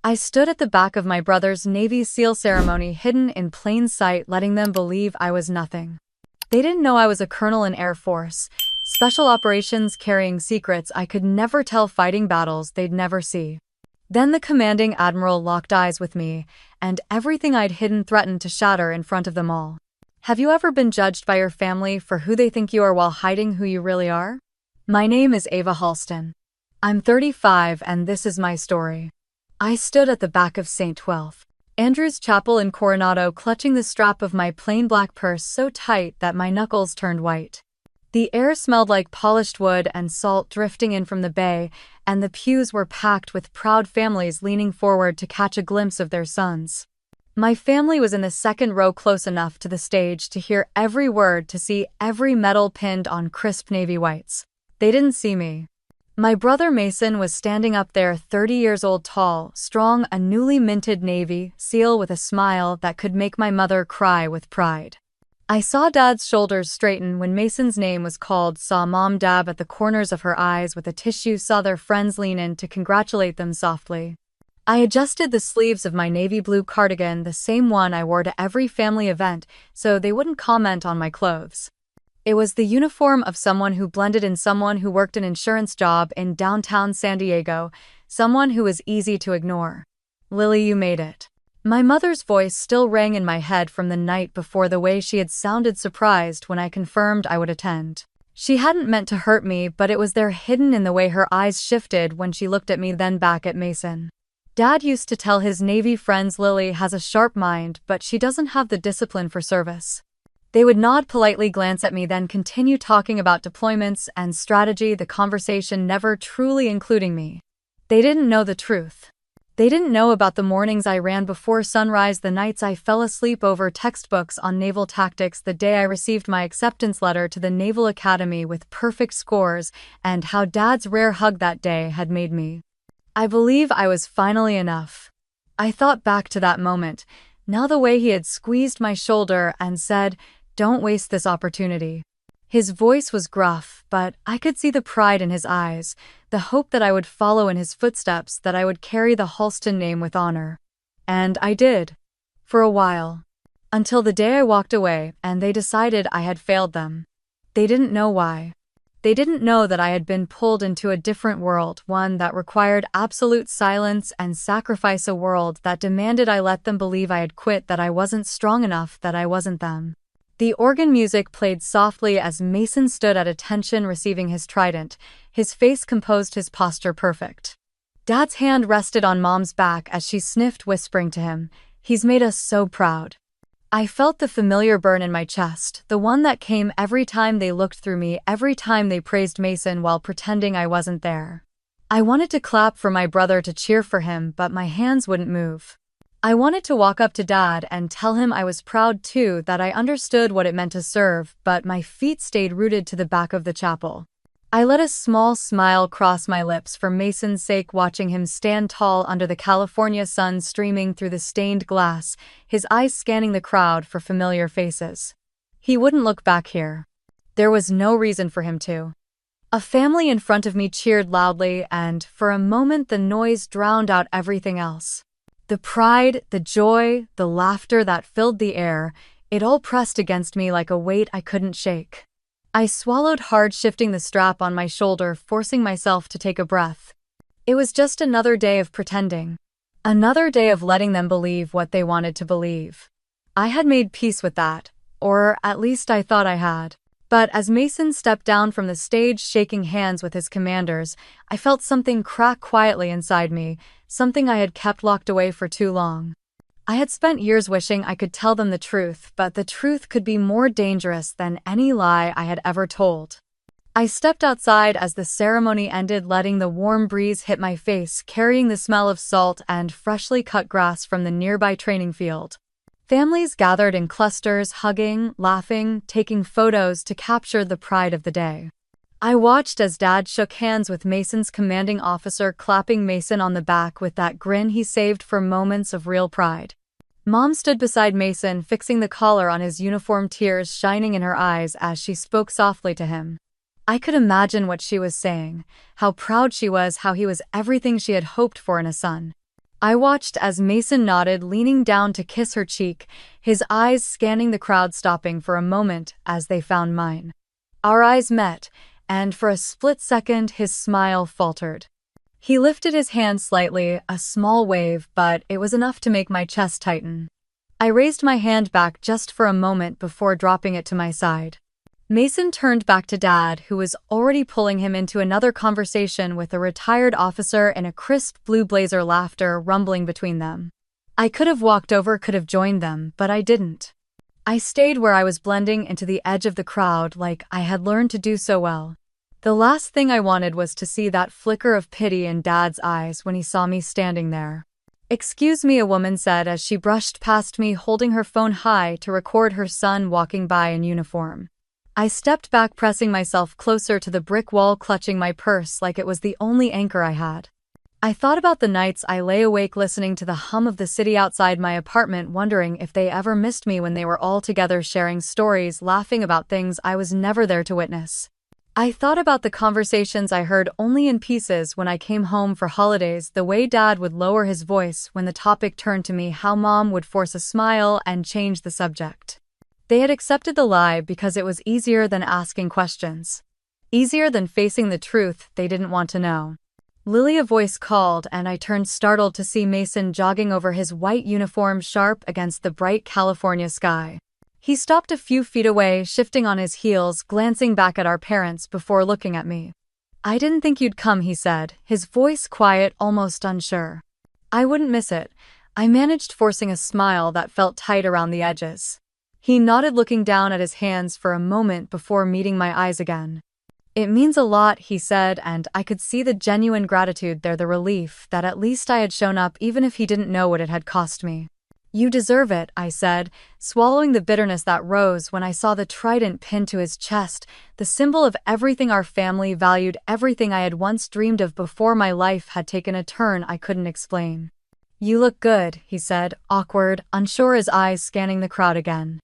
I stood at the back of my brother's Navy SEAL ceremony, hidden in plain sight, letting them believe I was nothing. They didn't know I was a colonel in Air Force, special operations carrying secrets I could never tell, fighting battles they'd never see. Then the commanding admiral locked eyes with me, and everything I'd hidden threatened to shatter in front of them all. Have you ever been judged by your family for who they think you are while hiding who you really are? My name is Ava Halsten. I'm 35 and this is my story. I stood at the back of St. Twelfth Andrew's Chapel in Coronado, clutching the strap of my plain black purse so tight that my knuckles turned white. The air smelled like polished wood and salt drifting in from the bay, and the pews were packed with proud families leaning forward to catch a glimpse of their sons. My family was in the second row, close enough to the stage to hear every word, to see every medal pinned on crisp navy whites. They didn't see me. My brother Mason was standing up there, 30 years old, tall, strong, a newly minted Navy SEAL with a smile that could make my mother cry with pride. I saw Dad's shoulders straighten when Mason's name was called, saw Mom dab at the corners of her eyes with a tissue, saw their friends lean in to congratulate them softly. I adjusted the sleeves of my navy blue cardigan, the same one I wore to every family event, so they wouldn't comment on my clothes. It was the uniform of someone who blended in, someone who worked an insurance job in downtown San Diego, someone who was easy to ignore. "Lily, you made it." My mother's voice still rang in my head from the night before, the way she had sounded surprised when I confirmed I would attend. She hadn't meant to hurt me, but it was there, hidden in the way her eyes shifted when she looked at me, then back at Mason. Dad used to tell his Navy friends, "Lily has a sharp mind, but she doesn't have the discipline for service." They would nod politely, glance at me, then continue talking about deployments and strategy, the conversation never truly including me. They didn't know the truth. They didn't know about the mornings I ran before sunrise, the nights I fell asleep over textbooks on naval tactics, the day I received my acceptance letter to the Naval Academy with perfect scores, and how Dad's rare hug that day had made me. I believe I was finally enough. I thought back to that moment, now the way he had squeezed my shoulder and said, "Don't waste this opportunity." His voice was gruff, but I could see the pride in his eyes, the hope that I would follow in his footsteps, that I would carry the Halsten name with honor. And I did. For a while. Until the day I walked away and they decided I had failed them. They didn't know why. They didn't know that I had been pulled into a different world, one that required absolute silence and sacrifice, a world that demanded I let them believe I had quit, that I wasn't strong enough, that I wasn't them. The organ music played softly as Mason stood at attention, receiving his trident, his face composed, his posture perfect. Dad's hand rested on Mom's back as she sniffed, whispering to him, "He's made us so proud." I felt the familiar burn in my chest, the one that came every time they looked through me, every time they praised Mason while pretending I wasn't there. I wanted to clap for my brother, to cheer for him, but my hands wouldn't move. I wanted to walk up to Dad and tell him I was proud too, that I understood what it meant to serve, but my feet stayed rooted to the back of the chapel. I let a small smile cross my lips for Mason's sake, watching him stand tall under the California sun streaming through the stained glass, his eyes scanning the crowd for familiar faces. He wouldn't look back here. There was no reason for him to. A family in front of me cheered loudly, and for a moment the noise drowned out everything else. The pride, the joy, the laughter that filled the air, it all pressed against me like a weight I couldn't shake. I swallowed hard, shifting the strap on my shoulder, forcing myself to take a breath. It was just another day of pretending. Another day of letting them believe what they wanted to believe. I had made peace with that, or at least I thought I had. But as Mason stepped down from the stage, shaking hands with his commanders, I felt something crack quietly inside me, something I had kept locked away for too long. I had spent years wishing I could tell them the truth, but the truth could be more dangerous than any lie I had ever told. I stepped outside as the ceremony ended, letting the warm breeze hit my face, carrying the smell of salt and freshly cut grass from the nearby training field. Families gathered in clusters, hugging, laughing, taking photos to capture the pride of the day. I watched as Dad shook hands with Mason's commanding officer, clapping Mason on the back with that grin he saved for moments of real pride. Mom stood beside Mason, fixing the collar on his uniform, tears shining in her eyes as she spoke softly to him. I could imagine what she was saying, how proud she was, how he was everything she had hoped for in a son. I watched as Mason nodded, leaning down to kiss her cheek, his eyes scanning the crowd, stopping for a moment as they found mine. Our eyes met, and for a split second his smile faltered. He lifted his hand slightly, a small wave, but it was enough to make my chest tighten. I raised my hand back just for a moment before dropping it to my side. Mason turned back to Dad, who was already pulling him into another conversation with a retired officer in a crisp blue blazer, laughter rumbling between them. I could have walked over, could have joined them, but I didn't. I stayed where I was, blending into the edge of the crowd like I had learned to do so well. The last thing I wanted was to see that flicker of pity in Dad's eyes when he saw me standing there. "Excuse me," a woman said as she brushed past me, holding her phone high to record her son walking by in uniform. I stepped back, pressing myself closer to the brick wall, clutching my purse like it was the only anchor I had. I thought about the nights I lay awake listening to the hum of the city outside my apartment, wondering if they ever missed me when they were all together sharing stories, laughing about things I was never there to witness. I thought about the conversations I heard only in pieces when I came home for holidays, the way Dad would lower his voice when the topic turned to me, how Mom would force a smile and change the subject. They had accepted the lie because it was easier than asking questions. Easier than facing the truth they didn't want to know. "Lily," a voice called, and I turned, startled to see Mason jogging over, his white uniform sharp against the bright California sky. He stopped a few feet away, shifting on his heels, glancing back at our parents before looking at me. "I didn't think you'd come," he said, his voice quiet, almost unsure. "I wouldn't miss it," I managed, forcing a smile that felt tight around the edges. He nodded, looking down at his hands for a moment before meeting my eyes again. "It means a lot," he said, and I could see the genuine gratitude there, the relief that at least I had shown up, even if he didn't know what it had cost me. "You deserve it," I said, swallowing the bitterness that rose when I saw the trident pinned to his chest, the symbol of everything our family valued, everything I had once dreamed of before my life had taken a turn I couldn't explain. "You look good," he said, awkward, unsure, his eyes scanning the crowd again.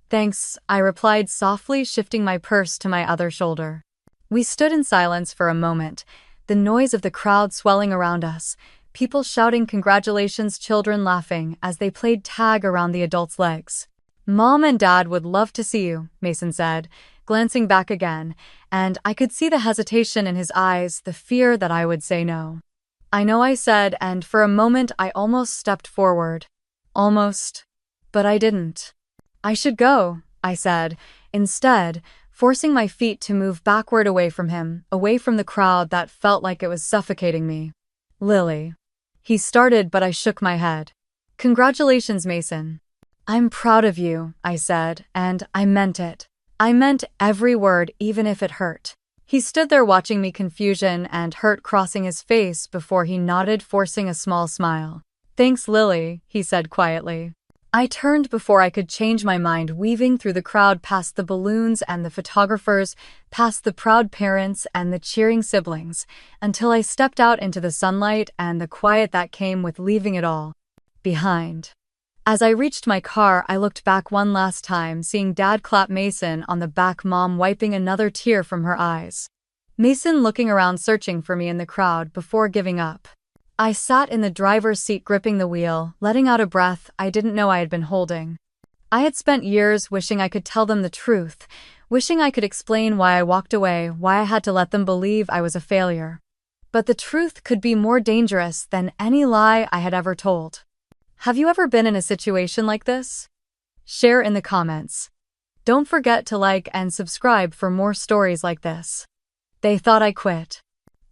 "Thanks," I replied softly, shifting my purse to my other shoulder. We stood in silence for a moment, the noise of the crowd swelling around us, people shouting congratulations, children laughing as they played tag around the adults' legs. "Mom and Dad would love to see you," Mason said, glancing back again, and I could see the hesitation in his eyes, the fear that I would say no. "I know," I said, and for a moment I almost stepped forward. Almost. But I didn't. "I should go," I said, instead, forcing my feet to move backward away from him, away from the crowd that felt like it was suffocating me. "Lily." He started, but I shook my head. "Congratulations, Mason." "I'm proud of you," I said, and I meant it. I meant every word, even if it hurt. He stood there watching me, confusion and hurt crossing his face before he nodded, forcing a small smile. "Thanks, Lily," he said quietly. I turned before I could change my mind, weaving through the crowd, past the balloons and the photographers, past the proud parents and the cheering siblings, until I stepped out into the sunlight and the quiet that came with leaving it all behind. As I reached my car, I looked back one last time, seeing Dad clap Mason on the back, Mom wiping another tear from her eyes. Mason looking around, searching for me in the crowd before giving up. I sat in the driver's seat, gripping the wheel, letting out a breath I didn't know I had been holding. I had spent years wishing I could tell them the truth, wishing I could explain why I walked away, why I had to let them believe I was a failure. But the truth could be more dangerous than any lie I had ever told. Have you ever been in a situation like this? Share in the comments. Don't forget to like and subscribe for more stories like this. They thought I quit.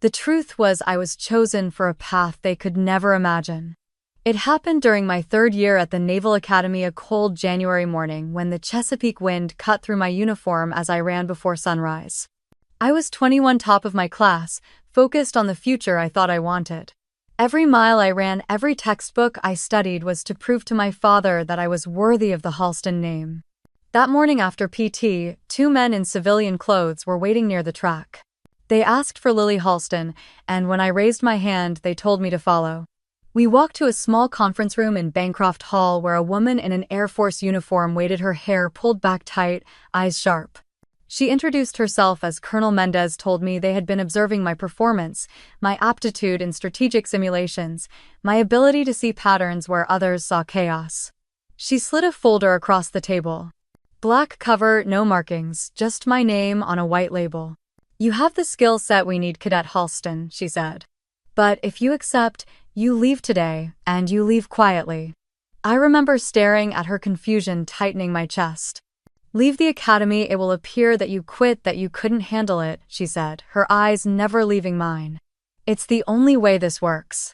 The truth was, I was chosen for a path they could never imagine. It happened during my third year at the Naval Academy, a cold January morning when the Chesapeake wind cut through my uniform as I ran before sunrise. I was 21, top of my class, focused on the future I thought I wanted. Every mile I ran, every textbook I studied was to prove to my father that I was worthy of the Halsten name. That morning after PT, two men in civilian clothes were waiting near the track. They asked for Lily Halsten, and when I raised my hand, they told me to follow. We walked to a small conference room in Bancroft Hall where a woman in an Air Force uniform waited, her hair pulled back tight, eyes sharp. She introduced herself as Colonel Mendez, told me they had been observing my performance, my aptitude in strategic simulations, my ability to see patterns where others saw chaos. She slid a folder across the table. Black cover, no markings, just my name on a white label. You have the skill set we need, Cadet Halsten, she said. But if you accept, you leave today, and you leave quietly. I remember staring at her, confusion tightening my chest. Leave the academy, it will appear that you quit, that you couldn't handle it, she said, her eyes never leaving mine. It's the only way this works.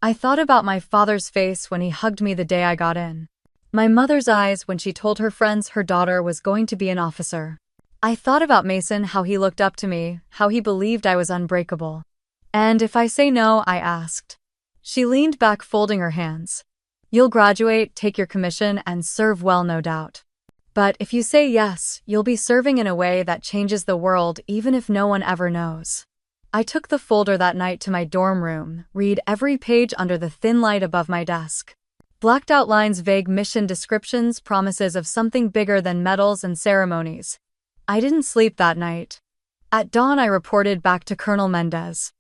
I thought about my father's face when he hugged me the day I got in. My mother's eyes when she told her friends her daughter was going to be an officer. I thought about Mason, how he looked up to me, how he believed I was unbreakable. And if I say no, I asked. She leaned back, folding her hands. You'll graduate, take your commission, and serve well, no doubt. But if you say yes, you'll be serving in a way that changes the world, even if no one ever knows. I took the folder that night to my dorm room, read every page under the thin light above my desk. Blacked out lines, vague mission descriptions, promises of something bigger than medals and ceremonies. I didn't sleep that night. At dawn, I reported back to Colonel Mendez.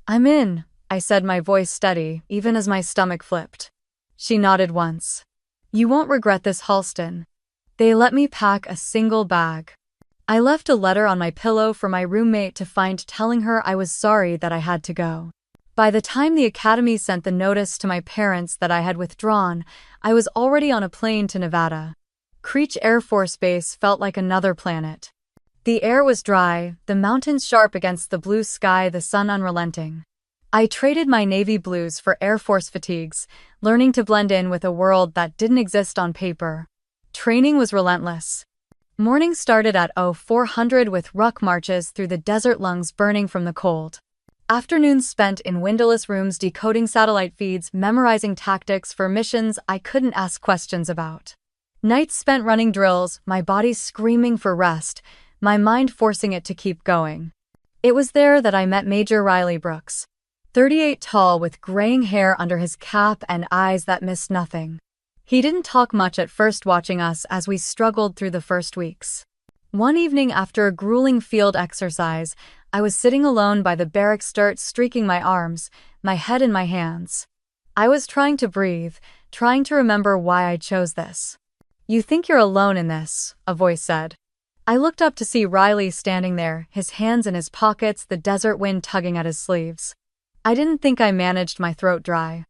I'm in, I said, my voice steady, even as my stomach flipped. She nodded once. You won't regret this, Halsten. They let me pack a single bag. I left a letter on my pillow for my roommate to find, telling her I was sorry that I had to go. By the time the academy sent the notice to my parents that I had withdrawn, I was already on a plane to Nevada. Creech Air Force Base felt like another planet. The air was dry, the mountains sharp against the blue sky, the sun unrelenting. I traded my navy blues for Air Force fatigues, learning to blend in with a world that didn't exist on paper. Training was relentless. Morning started at 0400 with ruck marches through the desert, lungs burning from the cold. Afternoons spent in windowless rooms decoding satellite feeds, memorizing tactics for missions I couldn't ask questions about. Nights spent running drills, my body screaming for rest, my mind forcing it to keep going. It was there that I met Major Riley Brooks. 38 tall, with graying hair under his cap and eyes that missed nothing. He didn't talk much at first, watching us as we struggled through the first weeks. One evening after a grueling field exercise, I was sitting alone by the barracks dirt, streaking my arms, my head in my hands. I was trying to breathe, trying to remember why I chose this. You think you're alone in this, a voice said. I looked up to see Riley standing there, his hands in his pockets, the desert wind tugging at his sleeves. I didn't think I managed my throat dry.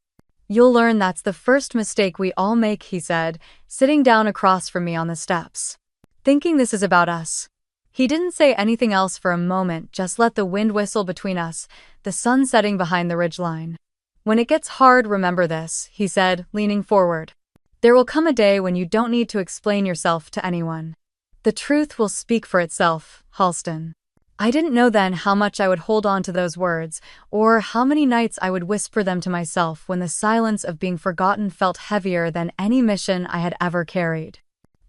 You'll learn that's the first mistake we all make, he said, sitting down across from me on the steps. Thinking this is about us. He didn't say anything else for a moment, just let the wind whistle between us, the sun setting behind the ridgeline. When it gets hard, remember this, he said, leaning forward. There will come a day when you don't need to explain yourself to anyone. The truth will speak for itself, Halsten. I didn't know then how much I would hold on to those words, or how many nights I would whisper them to myself when the silence of being forgotten felt heavier than any mission I had ever carried.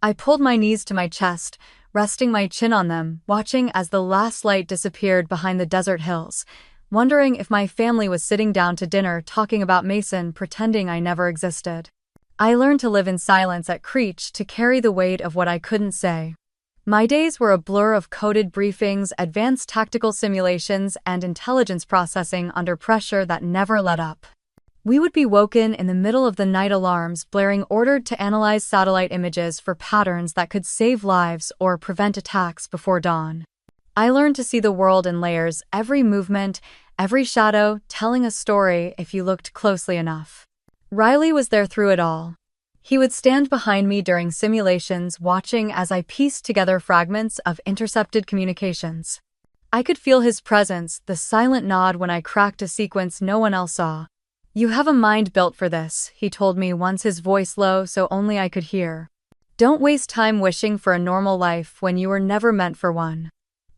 I pulled my knees to my chest, resting my chin on them, watching as the last light disappeared behind the desert hills, wondering if my family was sitting down to dinner talking about Mason, pretending I never existed. I learned to live in silence at Creech, to carry the weight of what I couldn't say. My days were a blur of coded briefings, advanced tactical simulations, and intelligence processing under pressure that never let up. We would be woken in the middle of the night, alarms blaring, ordered to analyze satellite images for patterns that could save lives or prevent attacks before dawn. I learned to see the world in layers, every movement, every shadow, telling a story if you looked closely enough. Riley was there through it all. He would stand behind me during simulations, watching as I pieced together fragments of intercepted communications. I could feel his presence, the silent nod when I cracked a sequence no one else saw. You have a mind built for this, he told me once, his voice low so only I could hear. Don't waste time wishing for a normal life when you were never meant for one.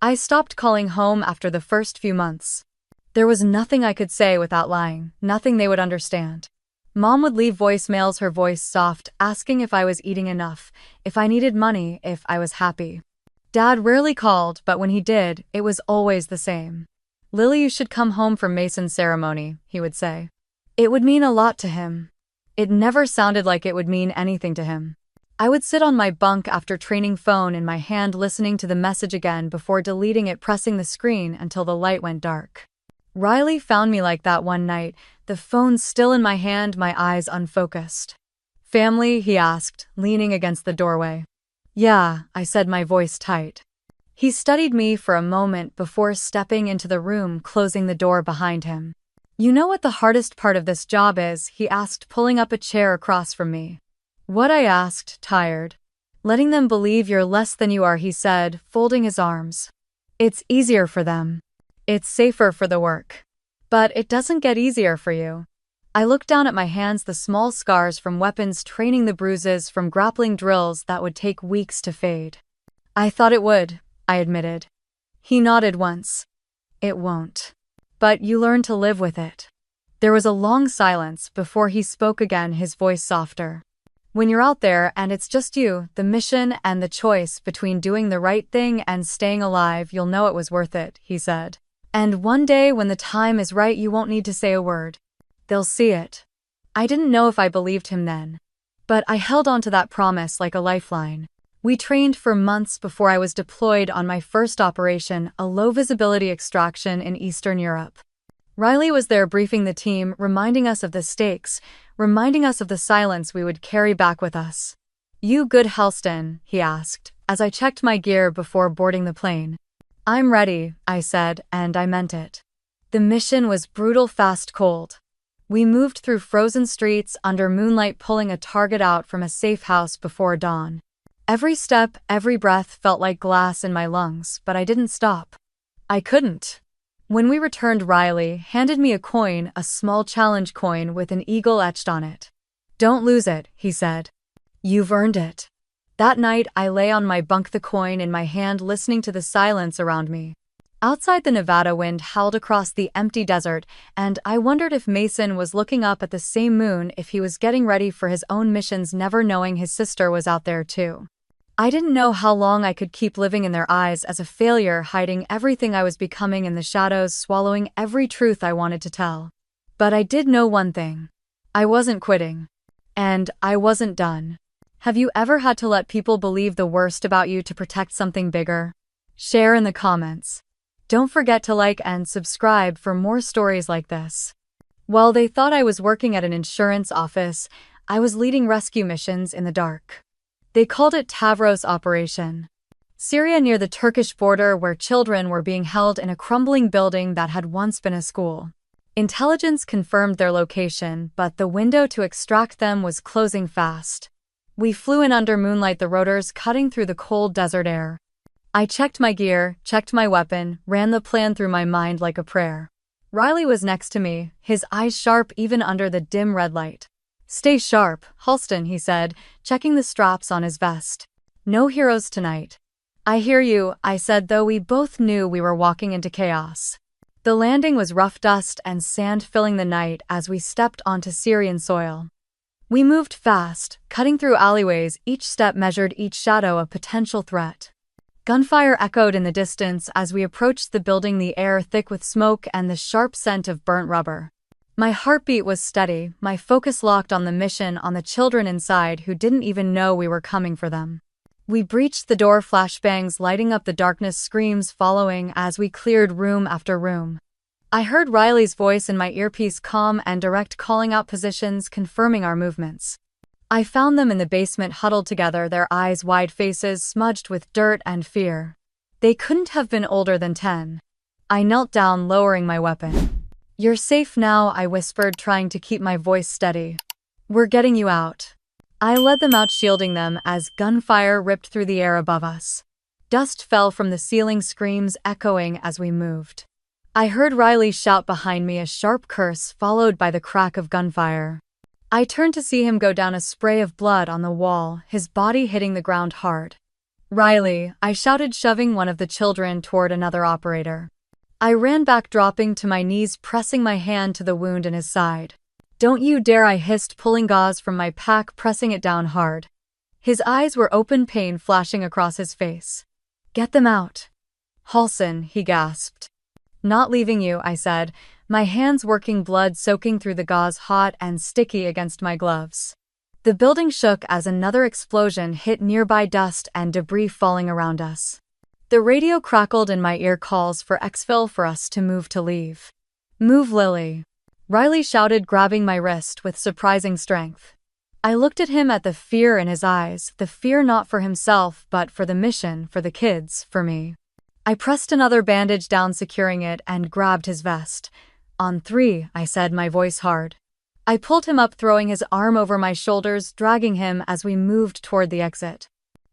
I stopped calling home after the first few months. There was nothing I could say without lying, nothing they would understand. Mom would leave voicemails, her voice soft, asking if I was eating enough, if I needed money, if I was happy. Dad rarely called, but when he did, it was always the same. Lily, you should come home from Mason's ceremony, he would say. It would mean a lot to him. It never sounded like it would mean anything to him. I would sit on my bunk after training, phone in my hand, listening to the message again before deleting it, pressing the screen until the light went dark. Riley found me like that one night, the phone still in my hand, my eyes unfocused. "Family?" he asked, leaning against the doorway. "Yeah," I said, my voice tight. He studied me for a moment before stepping into the room, closing the door behind him. "You know what the hardest part of this job is?" he asked, pulling up a chair across from me. "What?" I asked, tired. "Letting them believe you're less than you are," he said, folding his arms. "It's easier for them. It's safer for the work. But it doesn't get easier for you." I looked down at my hands, the small scars from weapons training, the bruises from grappling drills that would take weeks to fade. "I thought it would," I admitted. He nodded once. "It won't. But you learn to live with it." There was a long silence before he spoke again, his voice softer. "When you're out there and it's just you, the mission and the choice between doing the right thing and staying alive, you'll know it was worth it," he said. "And one day when the time is right, you won't need to say a word. They'll see it." I didn't know if I believed him then, but I held on to that promise like a lifeline. We trained for months before I was deployed on my first operation, a low-visibility extraction in Eastern Europe. Riley was there briefing the team, reminding us of the stakes, reminding us of the silence we would carry back with us. "You good, Halsten?" he asked, as I checked my gear before boarding the plane. "I'm ready," I said, and I meant it. The mission was brutal, fast, cold. We moved through frozen streets under moonlight, pulling a target out from a safe house before dawn. Every step, every breath felt like glass in my lungs, but I didn't stop. I couldn't. When we returned, Riley handed me a coin, a small challenge coin with an eagle etched on it. "Don't lose it," he said. "You've earned it." That night, I lay on my bunk, the coin in my hand, listening to the silence around me. Outside, the Nevada wind howled across the empty desert, and I wondered if Mason was looking up at the same moon, if he was getting ready for his own missions, never knowing his sister was out there too. I didn't know how long I could keep living in their eyes as a failure, hiding everything I was becoming in the shadows, swallowing every truth I wanted to tell. But I did know one thing. I wasn't quitting. And I wasn't done. Have you ever had to let people believe the worst about you to protect something bigger? Share in the comments. Don't forget to like and subscribe for more stories like this. While they thought I was working at an insurance office, I was leading rescue missions in the dark. They called it Tavros Operation. Syria, near the Turkish border, where children were being held in a crumbling building that had once been a school. Intelligence confirmed their location, but the window to extract them was closing fast. We flew in under moonlight, the rotors cutting through the cold desert air. I checked my gear, checked my weapon, ran the plan through my mind like a prayer. Riley was next to me, his eyes sharp even under the dim red light. "Stay sharp, Halsten," he said, checking the straps on his vest. "No heroes tonight." "I hear you," I said, though we both knew we were walking into chaos. The landing was rough, dust and sand filling the night as we stepped onto Syrian soil. We moved fast, cutting through alleyways, each step measured, each shadow a potential threat. Gunfire echoed in the distance as we approached the building, the air thick with smoke and the sharp scent of burnt rubber. My heartbeat was steady, my focus locked on the mission, on the children inside who didn't even know we were coming for them. We breached the door, flashbangs lighting up the darkness, screams following as we cleared room after room. I heard Riley's voice in my earpiece, calm and direct, calling out positions, confirming our movements. I found them in the basement, huddled together, their eyes wide, faces smudged with dirt and fear. They couldn't have been older than 10. I knelt down, lowering my weapon. "You're safe now," I whispered, trying to keep my voice steady. "We're getting you out." I led them out, shielding them as gunfire ripped through the air above us. Dust fell from the ceiling, screams echoing as we moved. I heard Riley shout behind me, a sharp curse followed by the crack of gunfire. I turned to see him go down, a spray of blood on the wall, his body hitting the ground hard. "Riley," I shouted, shoving one of the children toward another operator. I ran back, dropping to my knees, pressing my hand to the wound in his side. "Don't you dare," I hissed, pulling gauze from my pack, pressing it down hard. His eyes were open, pain flashing across his face. "Get them out." "Halsten," he gasped. "Not leaving you," I said, my hands working, blood soaking through the gauze, hot and sticky against my gloves. The building shook as another explosion hit nearby, dust and debris falling around us. The radio crackled in my ear, calls for exfil for us to move, to leave. "Move, Lily," Riley shouted, grabbing my wrist with surprising strength. I looked at him, at the fear in his eyes, the fear not for himself but for the mission, for the kids, for me. I pressed another bandage down, securing it, and grabbed his vest. "On 3, I said, my voice hard. I pulled him up, throwing his arm over my shoulders, dragging him as we moved toward the exit.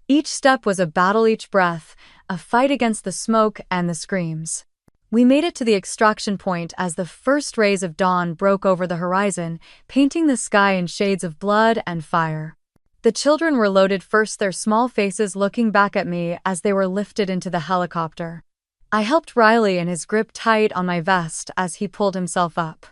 Each step was a battle, each breath, a fight against the smoke and the screams. We made it to the extraction point as the first rays of dawn broke over the horizon, painting the sky in shades of blood and fire. The children were loaded first, their small faces looking back at me as they were lifted into the helicopter. I helped Riley in his grip tight on my vest as he pulled himself up.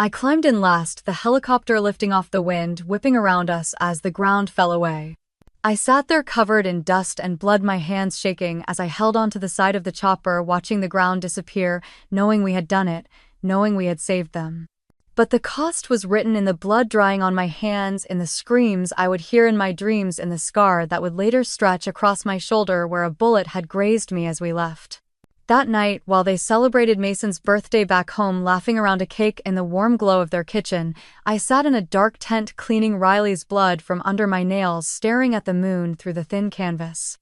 I climbed in last, the helicopter lifting off, the wind whipping around us as the ground fell away. I sat there covered in dust and blood, my hands shaking as I held onto the side of the chopper, watching the ground disappear, knowing we had done it, knowing we had saved them. But the cost was written in the blood drying on my hands, in the screams I would hear in my dreams, in the scar that would later stretch across my shoulder where a bullet had grazed me as we left. That night, while they celebrated Mason's birthday back home, laughing around a cake in the warm glow of their kitchen, I sat in a dark tent cleaning Riley's blood from under my nails, staring at the moon through the thin canvas.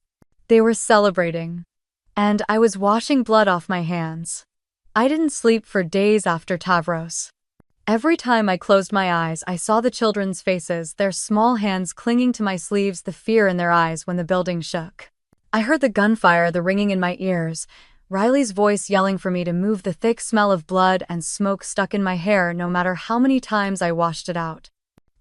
They were celebrating. And I was washing blood off my hands. I didn't sleep for days after Tavros. Every time I closed my eyes, I saw the children's faces, their small hands clinging to my sleeves, the fear in their eyes when the building shook. I heard the gunfire, the ringing in my ears, Riley's voice yelling for me to move, the thick smell of blood and smoke stuck in my hair no matter how many times I washed it out.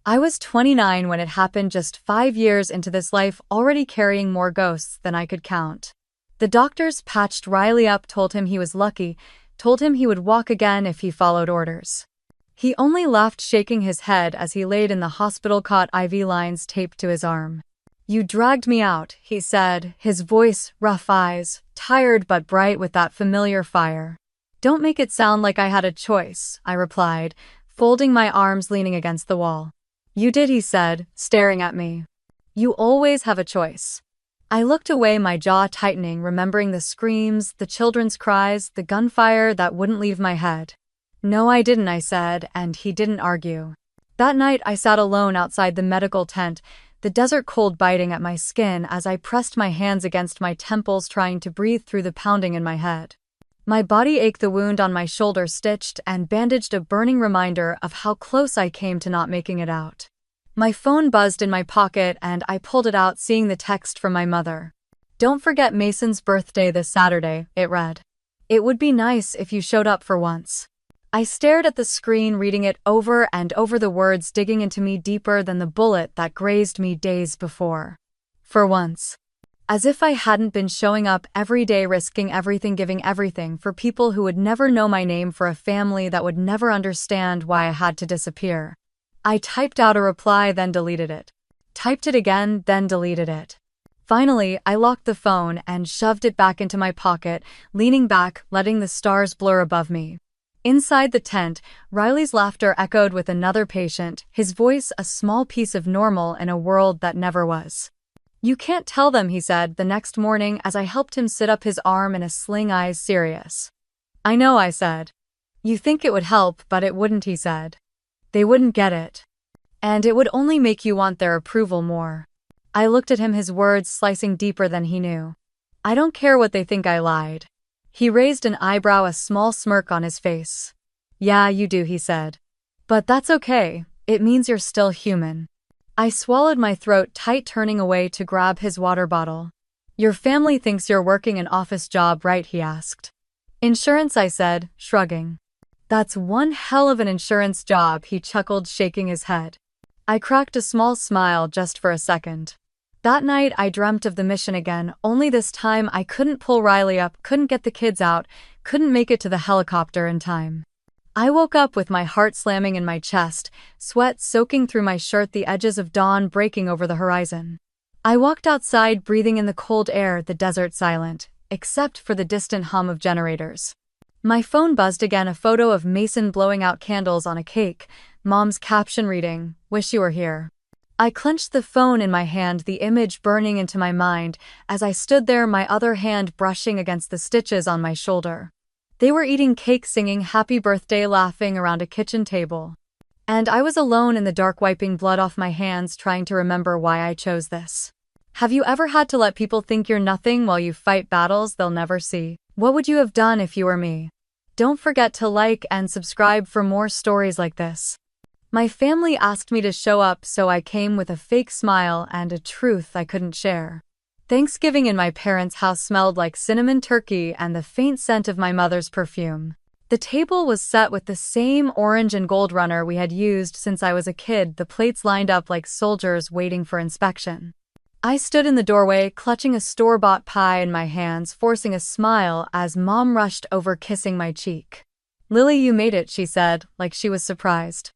I was 29 when it happened, just 5 years into this life, already carrying more ghosts than I could count. The doctors patched Riley up, told him he was lucky, told him he would walk again if he followed orders. He only laughed, shaking his head as he laid in the hospital cot, IV lines taped to his arm. "You dragged me out," he said, his voice, rough, eyes, tired but bright with that familiar fire. "Don't make it sound like I had a choice," I replied, folding my arms, leaning against the wall. "You did," he said, staring at me. "You always have a choice." I looked away, my jaw tightening, remembering the screams, the children's cries, the gunfire that wouldn't leave my head. "No, I didn't," I said, and he didn't argue. That night I sat alone outside the medical tent, the desert cold biting at my skin as I pressed my hands against my temples, trying to breathe through the pounding in my head. My body ached, the wound on my shoulder stitched and bandaged, a burning reminder of how close I came to not making it out. My phone buzzed in my pocket and I pulled it out, seeing the text from my mother. "Don't forget Mason's birthday this Saturday," it read. "It would be nice if you showed up for once." I stared at the screen, reading it over and over, the words digging into me deeper than the bullet that grazed me days before. For once. As if I hadn't been showing up every day, risking everything, giving everything for people who would never know my name, for a family that would never understand why I had to disappear. I typed out a reply, then deleted it. Typed it again, then deleted it. Finally, I locked the phone and shoved it back into my pocket, leaning back, letting the stars blur above me. Inside the tent, Riley's laughter echoed with another patient, his voice a small piece of normal in a world that never was. "You can't tell them," he said the next morning as I helped him sit up, his arm in a sling, eyes serious. "I know," I said. "You think it would help, but it wouldn't," he said. "They wouldn't get it. And it would only make you want their approval more." I looked at him, his words slicing deeper than he knew. "I don't care what they think, I lied." He raised an eyebrow, a small smirk on his face. "Yeah, you do," he said. "But that's okay. It means you're still human." I swallowed, my throat tight, turning away to grab his water bottle. "Your family thinks you're working an office job, right?" he asked. "Insurance," I said, shrugging. "That's one hell of an insurance job," he chuckled, shaking his head. I cracked a small smile just for a second. That night I dreamt of the mission again, only this time I couldn't pull Riley up, couldn't get the kids out, couldn't make it to the helicopter in time. I woke up with my heart slamming in my chest, sweat soaking through my shirt, the edges of dawn breaking over the horizon. I walked outside, breathing in the cold air, the desert silent, except for the distant hum of generators. My phone buzzed again, a photo of Mason blowing out candles on a cake, Mom's caption reading, "Wish you were here." I clenched the phone in my hand, the image burning into my mind as I stood there, my other hand brushing against the stitches on my shoulder. They were eating cake, singing happy birthday, laughing around a kitchen table. And I was alone in the dark, wiping blood off my hands, trying to remember why I chose this. Have you ever had to let people think you're nothing while you fight battles they'll never see? What would you have done if you were me? Don't forget to like and subscribe for more stories like this. My family asked me to show up, so I came with a fake smile and a truth I couldn't share. Thanksgiving in my parents' house smelled like cinnamon turkey and the faint scent of my mother's perfume. The table was set with the same orange and gold runner we had used since I was a kid, the plates lined up like soldiers waiting for inspection. I stood in the doorway, clutching a store-bought pie in my hands, forcing a smile as Mom rushed over, kissing my cheek. "Lily, you made it," she said, like she was surprised.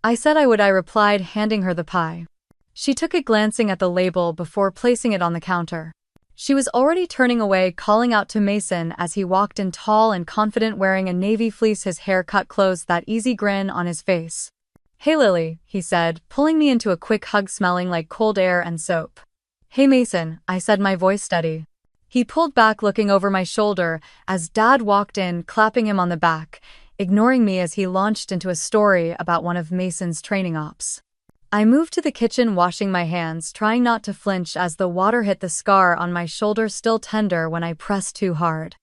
"I said I would," I replied, handing her the pie. She took it, glancing at the label before placing it on the counter. She was already turning away, calling out to Mason as he walked in, tall and confident, wearing a navy fleece, his hair cut close, that easy grin on his face. "Hey Lily," he said, pulling me into a quick hug, smelling like cold air and soap. "Hey Mason," I said, my voice steady. He pulled back, looking over my shoulder as Dad walked in, clapping him on the back, ignoring me as he launched into a story about one of Mason's training ops. I moved to the kitchen, washing my hands, trying not to flinch as the water hit the scar on my shoulder, still tender when I pressed too hard.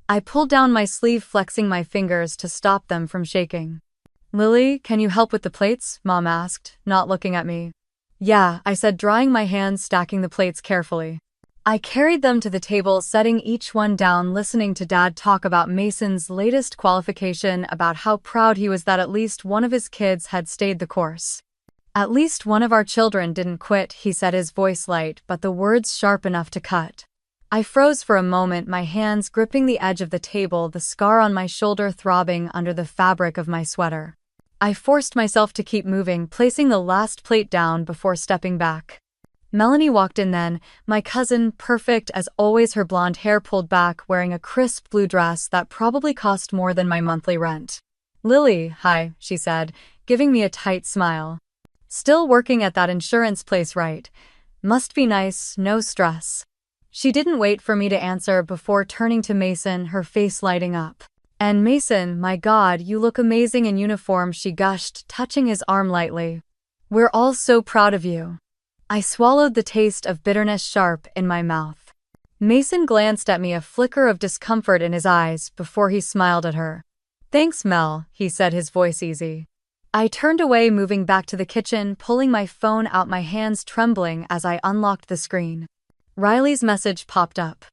I pulled down my sleeve, flexing my fingers to stop them from shaking. "Lily, can you help with the plates?" Mom asked, not looking at me. "Yeah," I said, drying my hands, stacking the plates carefully. I carried them to the table, setting each one down, listening to Dad talk about Mason's latest qualification, about how proud he was that at least one of his kids had stayed the course. "At least one of our children didn't quit," he said, his voice light, but the words sharp enough to cut. I froze for a moment, my hands gripping the edge of the table, the scar on my shoulder throbbing under the fabric of my sweater. I forced myself to keep moving, placing the last plate down before stepping back. Melanie walked in then, my cousin, perfect as always, her blonde hair pulled back, wearing a crisp blue dress that probably cost more than my monthly rent. "Lily, hi," she said, giving me a tight smile. "Still working at that insurance place, right? Must be nice, no stress." She didn't wait for me to answer before turning to Mason, her face lighting up. "And Mason, my God, you look amazing in uniform," she gushed, touching his arm lightly. "We're all so proud of you." I swallowed, the taste of bitterness sharp in my mouth. Mason glanced at me, a flicker of discomfort in his eyes, before he smiled at her. "Thanks, Mel," he said, his voice easy. I turned away, moving back to the kitchen, pulling my phone out, my hands trembling as I unlocked the screen. Riley's message popped up.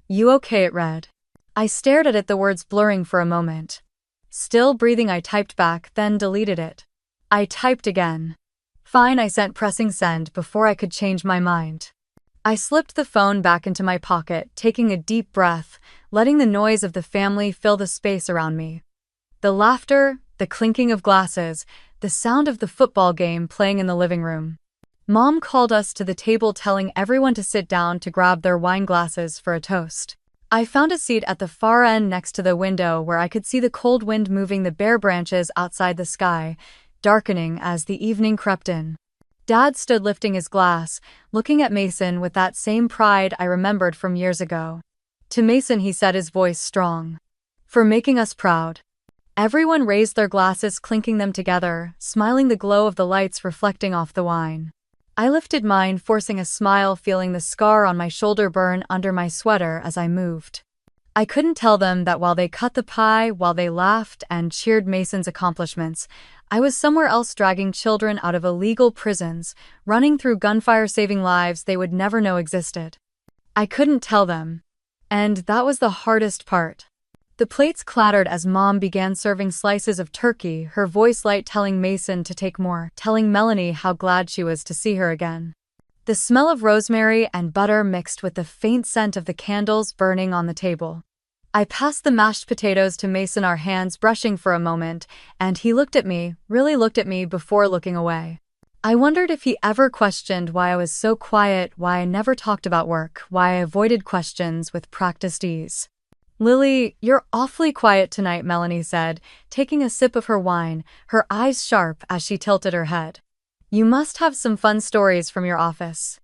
"You okay?" it read. I stared at it, the words blurring for a moment. Still breathing, I typed back, then deleted it. I typed again. "Fine," I sent, pressing send before I could change my mind. I slipped the phone back into my pocket, taking a deep breath, letting the noise of the family fill the space around me. The laughter, the clinking of glasses, the sound of the football game playing in the living room. Mom called us to the table, telling everyone to sit down to grab their wine glasses for a toast. I found a seat at the far end next to the window, where I could see the cold wind moving the bare branches outside, the sky darkening as the evening crept in. Dad stood lifting his glass, looking at Mason with that same pride I remembered from years ago. "To Mason," he said, his voice strong. "For making us proud." Everyone raised their glasses, clinking them together, smiling, the glow of the lights reflecting off the wine. I lifted mine, forcing a smile, feeling the scar on my shoulder burn under my sweater as I moved. I couldn't tell them that while they cut the pie, while they laughed and cheered Mason's accomplishments, I was somewhere else, dragging children out of illegal prisons, running through gunfire, saving lives they would never know existed. I couldn't tell them. And that was the hardest part. The plates clattered as Mom began serving slices of turkey, her voice light, telling Mason to take more, telling Melanie how glad she was to see her again. The smell of rosemary and butter mixed with the faint scent of the candles burning on the table. I passed the mashed potatoes to Mason, our hands brushing for a moment, and he looked at me, really looked at me before looking away. I wondered if he ever questioned why I was so quiet, why I never talked about work, why I avoided questions with practiced ease. "Lily, you're awfully quiet tonight," Melanie said, taking a sip of her wine, her eyes sharp as she tilted her head. You must have some fun stories from your office.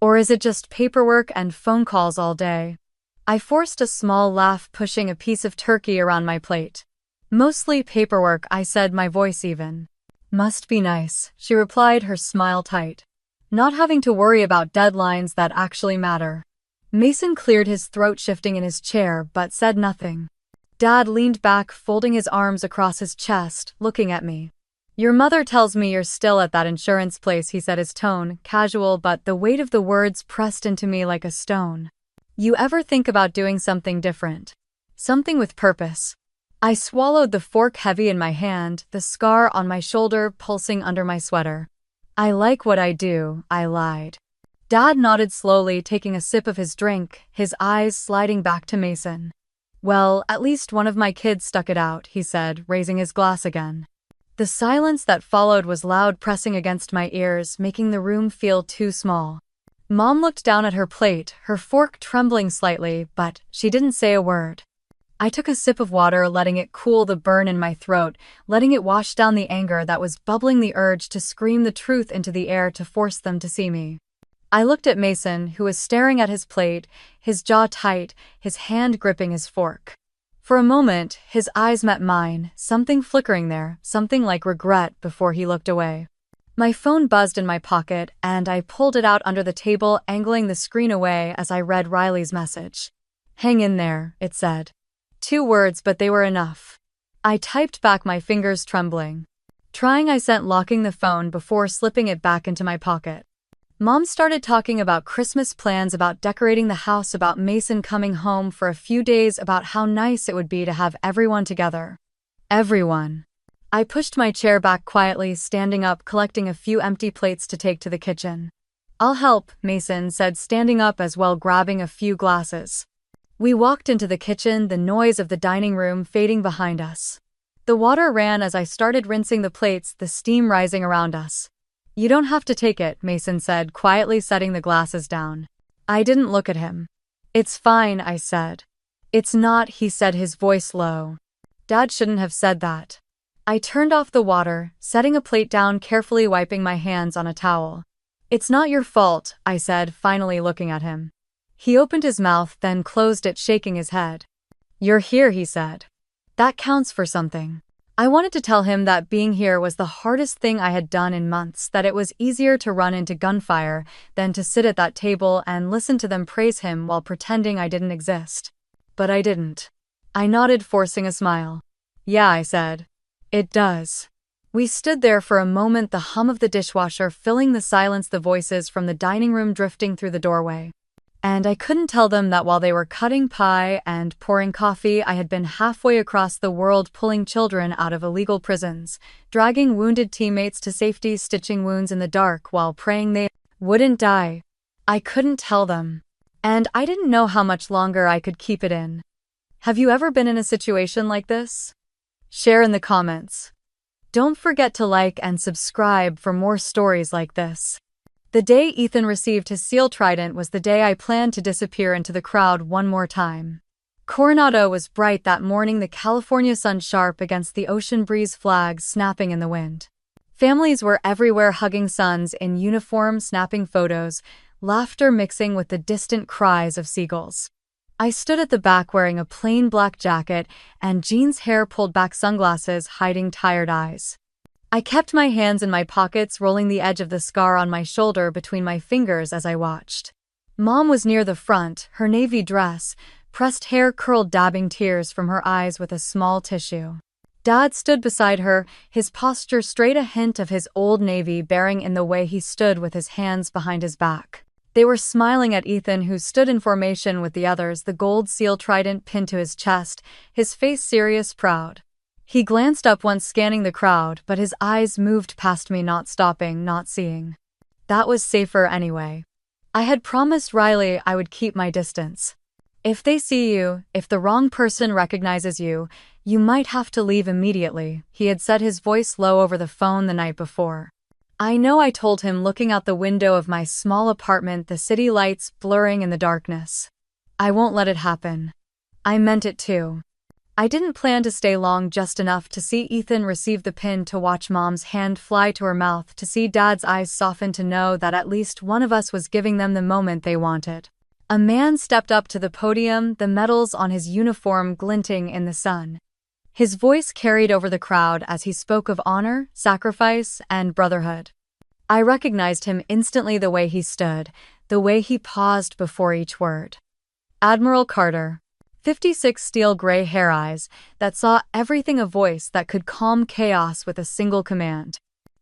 Or is it just paperwork and phone calls all day? I forced a small laugh, pushing a piece of turkey around my plate. Mostly paperwork, I said, my voice even. Must be nice, she replied, her smile tight. Not having to worry about deadlines that actually matter. Mason cleared his throat, shifting in his chair, but said nothing. Dad leaned back, folding his arms across his chest, looking at me. Your mother tells me you're still at that insurance place, he said, his tone casual, but the weight of the words pressed into me like a stone. You ever think about doing something different? Something with purpose? I swallowed the fork heavy in my hand, the scar on my shoulder pulsing under my sweater. I like what I do, I lied. Dad nodded slowly, taking a sip of his drink, his eyes sliding back to Mason. Well, at least one of my kids stuck it out, he said, raising his glass again. The silence that followed was loud, pressing against my ears, making the room feel too small. Mom looked down at her plate, her fork trembling slightly, but she didn't say a word. I took a sip of water, letting it cool the burn in my throat, letting it wash down the anger that was bubbling, the urge to scream the truth into the air to force them to see me. I looked at Mason, who was staring at his plate, his jaw tight, his hand gripping his fork. For a moment, his eyes met mine, something flickering there, something like regret, before he looked away. My phone buzzed in my pocket, and I pulled it out under the table, angling the screen away as I read Riley's message. Hang in there, it said. 2 words, but they were enough. I typed back, my fingers trembling. Trying, I sent, locking the phone before slipping it back into my pocket. Mom started talking about Christmas plans, about decorating the house, about Mason coming home for a few days, about how nice it would be to have everyone together. Everyone. I pushed my chair back quietly, standing up, collecting a few empty plates to take to the kitchen. I'll help, Mason said, standing up as well, grabbing a few glasses. We walked into the kitchen, the noise of the dining room fading behind us. The water ran as I started rinsing the plates, the steam rising around us. You don't have to take it, Mason said, quietly setting the glasses down. I didn't look at him. It's fine, I said. It's not, he said, his voice low. Dad shouldn't have said that. I turned off the water, setting a plate down, carefully wiping my hands on a towel. It's not your fault, I said, finally looking at him. He opened his mouth, then closed it, shaking his head. You're here, he said. That counts for something. I wanted to tell him that being here was the hardest thing I had done in months, that it was easier to run into gunfire than to sit at that table and listen to them praise him while pretending I didn't exist. But I didn't. I nodded, forcing a smile. Yeah, I said. It does. We stood there for a moment, the hum of the dishwasher filling the silence, the voices from the dining room drifting through the doorway. And I couldn't tell them that while they were cutting pie and pouring coffee, I had been halfway across the world, pulling children out of illegal prisons, dragging wounded teammates to safety, stitching wounds in the dark while praying they wouldn't die. I couldn't tell them. And I didn't know how much longer I could keep it in. Have you ever been in a situation like this? Share in the comments. Don't forget to like and subscribe for more stories like this. The day Ethan received his SEAL trident was the day I planned to disappear into the crowd one more time. Coronado was bright that morning, the California sun sharp against the ocean breeze, flags snapping in the wind. Families were everywhere, hugging sons in uniform, snapping photos, laughter mixing with the distant cries of seagulls. I stood at the back wearing a plain black jacket and jeans, hair pulled back, sunglasses hiding tired eyes. I kept my hands in my pockets, rolling the edge of the scar on my shoulder between my fingers as I watched. Mom was near the front, her navy dress, pressed hair curled, dabbing tears from her eyes with a small tissue. Dad stood beside her, his posture straight, a hint of his old navy bearing in the way he stood with his hands behind his back. They were smiling at Ethan, who stood in formation with the others, the gold SEAL trident pinned to his chest, his face serious, proud. He glanced up once, scanning the crowd, but his eyes moved past me, not stopping, not seeing. That was safer anyway. I had promised Riley I would keep my distance. If they see you, if the wrong person recognizes you, you might have to leave immediately, he had said, his voice low over the phone the night before. I know, I told him, looking out the window of my small apartment, the city lights blurring in the darkness. I won't let it happen. I meant it too. I didn't plan to stay long, just enough to see Ethan receive the pin, to watch Mom's hand fly to her mouth, to see Dad's eyes soften, to know that at least one of us was giving them the moment they wanted. A man stepped up to the podium, the medals on his uniform glinting in the sun. His voice carried over the crowd as he spoke of honor, sacrifice, and brotherhood. I recognized him instantly, the way he stood, the way he paused before each word. Admiral Carter. 56, steel gray hair eyes that saw everything, a voice that could calm chaos with a single command.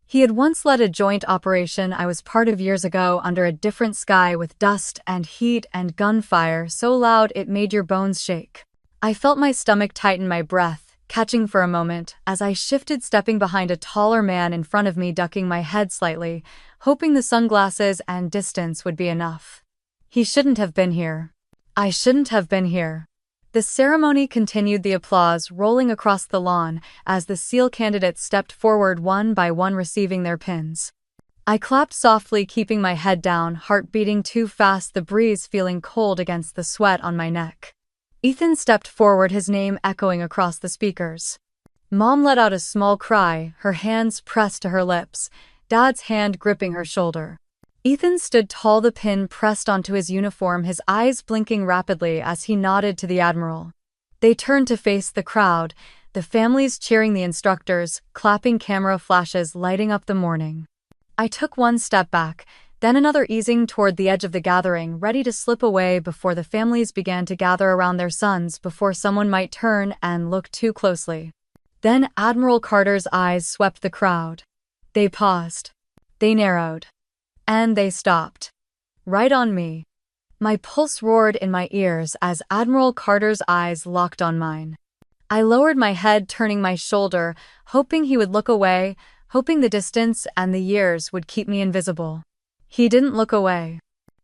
He had once led a joint operation I was part of years ago, under a different sky, with dust and heat and gunfire so loud it made your bones shake. I felt my stomach tighten, my breath catching for a moment as I shifted, stepping behind a taller man in front of me, ducking my head slightly, hoping the sunglasses and distance would be enough. He shouldn't have been here. I shouldn't have been here. The ceremony continued, the applause rolling across the lawn as the SEAL candidates stepped forward one by one, receiving their pins. I clapped softly, keeping my head down, heart beating too fast, the breeze feeling cold against the sweat on my neck. Ethan stepped forward, his name echoing across the speakers. Mom let out a small cry, her hands pressed to her lips, Dad's hand gripping her shoulder. Ethan stood tall, the pin pressed onto his uniform, his eyes blinking rapidly as he nodded to the Admiral. They turned to face the crowd, the families cheering, the instructors clapping, camera flashes lighting up the morning. I took one step back, then another, easing toward the edge of the gathering, ready to slip away before the families began to gather around their sons, before someone might turn and look too closely. Then Admiral Carter's eyes swept the crowd. They paused. They narrowed. And they stopped. Right on me. My pulse roared in my ears as Admiral Carter's eyes locked on mine. I lowered my head, turning my shoulder, hoping he would look away, hoping the distance and the years would keep me invisible. He didn't look away.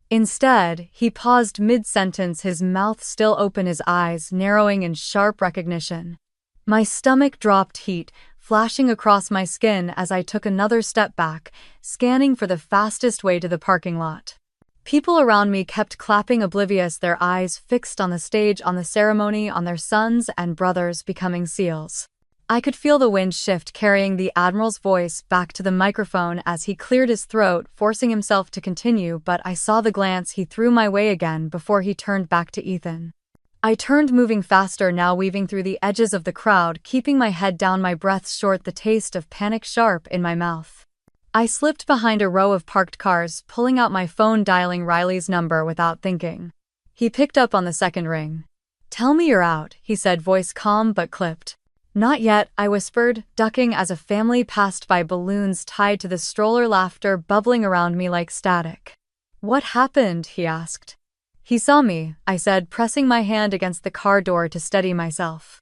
Instead, he paused mid-sentence, his mouth still open, his eyes narrowing in sharp recognition. My stomach dropped, heat flashing across my skin as I took another step back, scanning for the fastest way to the parking lot. People around me kept clapping, oblivious, their eyes fixed on the stage, on the ceremony, on their sons and brothers becoming SEALs. I could feel the wind shift, carrying the Admiral's voice back to the microphone as he cleared his throat, forcing himself to continue, but I saw the glance he threw my way again before he turned back to Ethan. I turned, moving faster now, weaving through the edges of the crowd, keeping my head down, my breath short, the taste of panic sharp in my mouth. I slipped behind a row of parked cars, pulling out my phone, dialing Riley's number without thinking. He picked up on the second ring. "Tell me you're out," he said, voice calm but clipped. "Not yet," I whispered, ducking as a family passed by, balloons tied to the stroller, laughter bubbling around me like static. "What happened?" he asked. "He saw me," I said, pressing my hand against the car door to steady myself.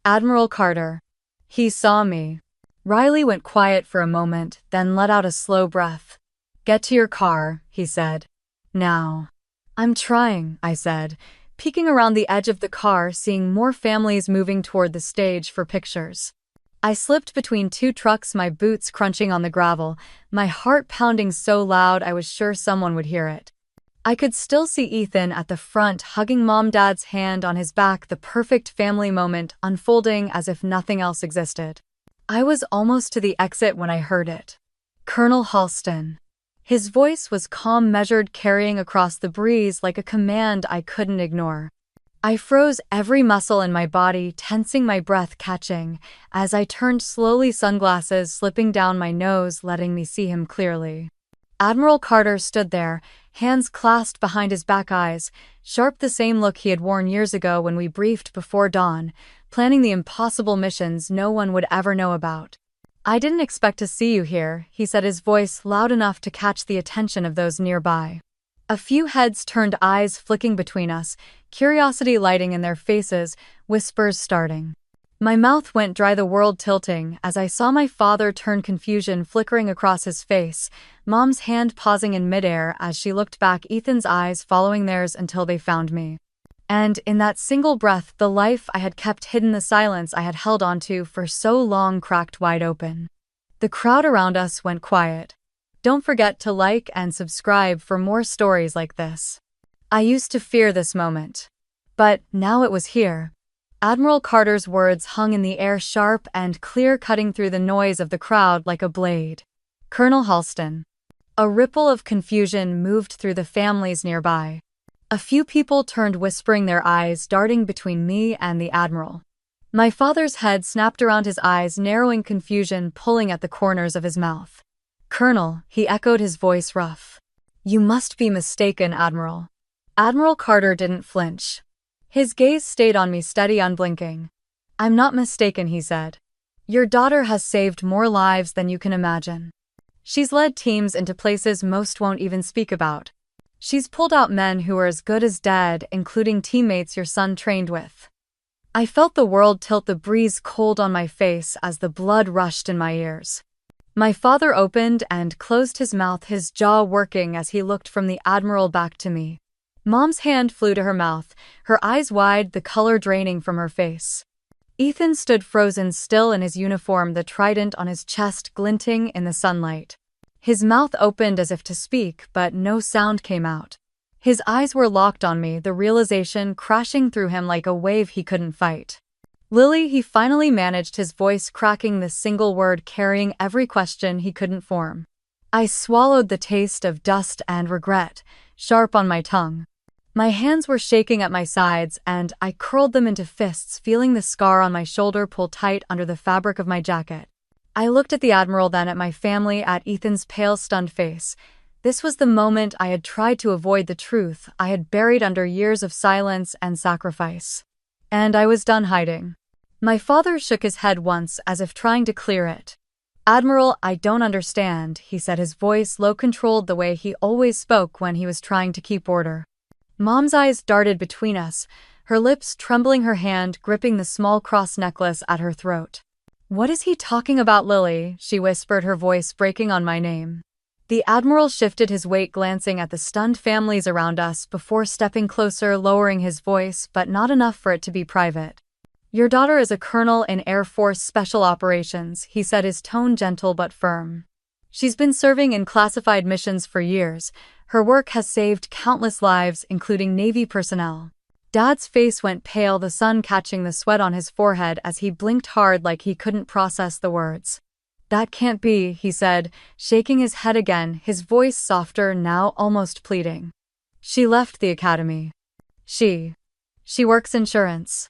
"Admiral Carter. He saw me." Riley went quiet for a moment, then let out a slow breath. "Get to your car," he said. "Now." "I'm trying," I said, peeking around the edge of the car, seeing more families moving toward the stage for pictures. I slipped between two trucks, my boots crunching on the gravel, my heart pounding so loud I was sure someone would hear it. I could still see Ethan at the front, hugging Mom, Dad's hand on his back, the perfect family moment unfolding as if nothing else existed. I was almost to the exit when I heard it. Colonel Halsten. His voice was calm, measured, carrying across the breeze like a command I couldn't ignore. I froze, every muscle in my body tensing, my breath catching, as I turned slowly, sunglasses slipping down my nose, letting me see him clearly. Admiral Carter stood there, hands clasped behind his back, eyes sharp, the same look he had worn years ago when we briefed before dawn, planning the impossible missions no one would ever know about. "I didn't expect to see you here," he said, his voice loud enough to catch the attention of those nearby. A few heads turned, eyes flicking between us, curiosity lighting in their faces, whispers starting. My mouth went dry, the world tilting, as I saw my father turn, confusion flickering across his face, Mom's hand pausing in midair as she looked back, Ethan's eyes following theirs until they found me. And in that single breath, the life I had kept hidden, the silence I had held onto for so long, cracked wide open. The crowd around us went quiet. Don't forget to like and subscribe for more stories like this. I used to fear this moment. But now it was here. Admiral Carter's words hung in the air, sharp and clear, cutting through the noise of the crowd like a blade. Colonel Halsten. A ripple of confusion moved through the families nearby. A few people turned, whispering, their eyes darting between me and the Admiral. My father's head snapped around, his eyes narrowing, confusion pulling at the corners of his mouth. "Colonel," he echoed, his voice rough. "You must be mistaken, Admiral." Admiral Carter didn't flinch. His gaze stayed on me, steady, unblinking. "I'm not mistaken," he said. "Your daughter has saved more lives than you can imagine. She's led teams into places most won't even speak about. She's pulled out men who are as good as dead, including teammates your son trained with." I felt the world tilt, the breeze cold on my face as the blood rushed in my ears. My father opened and closed his mouth, his jaw working as he looked from the Admiral back to me. Mom's hand flew to her mouth, her eyes wide, the color draining from her face. Ethan stood frozen still in his uniform, the trident on his chest glinting in the sunlight. His mouth opened as if to speak, but no sound came out. His eyes were locked on me, the realization crashing through him like a wave he couldn't fight. "Lily," he finally managed, his voice cracking, the single word carrying every question he couldn't form. I swallowed, the taste of dust and regret sharp on my tongue. My hands were shaking at my sides, and I curled them into fists, feeling the scar on my shoulder pull tight under the fabric of my jacket. I looked at the Admiral, then at my family, at Ethan's pale, stunned face. This was the moment I had tried to avoid, the truth I had buried under years of silence and sacrifice. And I was done hiding. My father shook his head once, as if trying to clear it. "Admiral, I don't understand," he said, his voice low, controlled, the way he always spoke when he was trying to keep order. Mom's eyes darted between us, her lips trembling, her hand gripping the small cross necklace at her throat. "What is he talking about, Lily?" she whispered, her voice breaking on my name. The Admiral shifted his weight, glancing at the stunned families around us before stepping closer, lowering his voice, but not enough for it to be private. "Your daughter is a colonel in Air Force Special Operations," he said, his tone gentle but firm. "She's been serving in classified missions for years. Her work has saved countless lives, including Navy personnel." Dad's face went pale, the sun catching the sweat on his forehead as he blinked hard, like he couldn't process the words. "That can't be," he said, shaking his head again, his voice softer now, almost pleading. "She left the academy. She works insurance."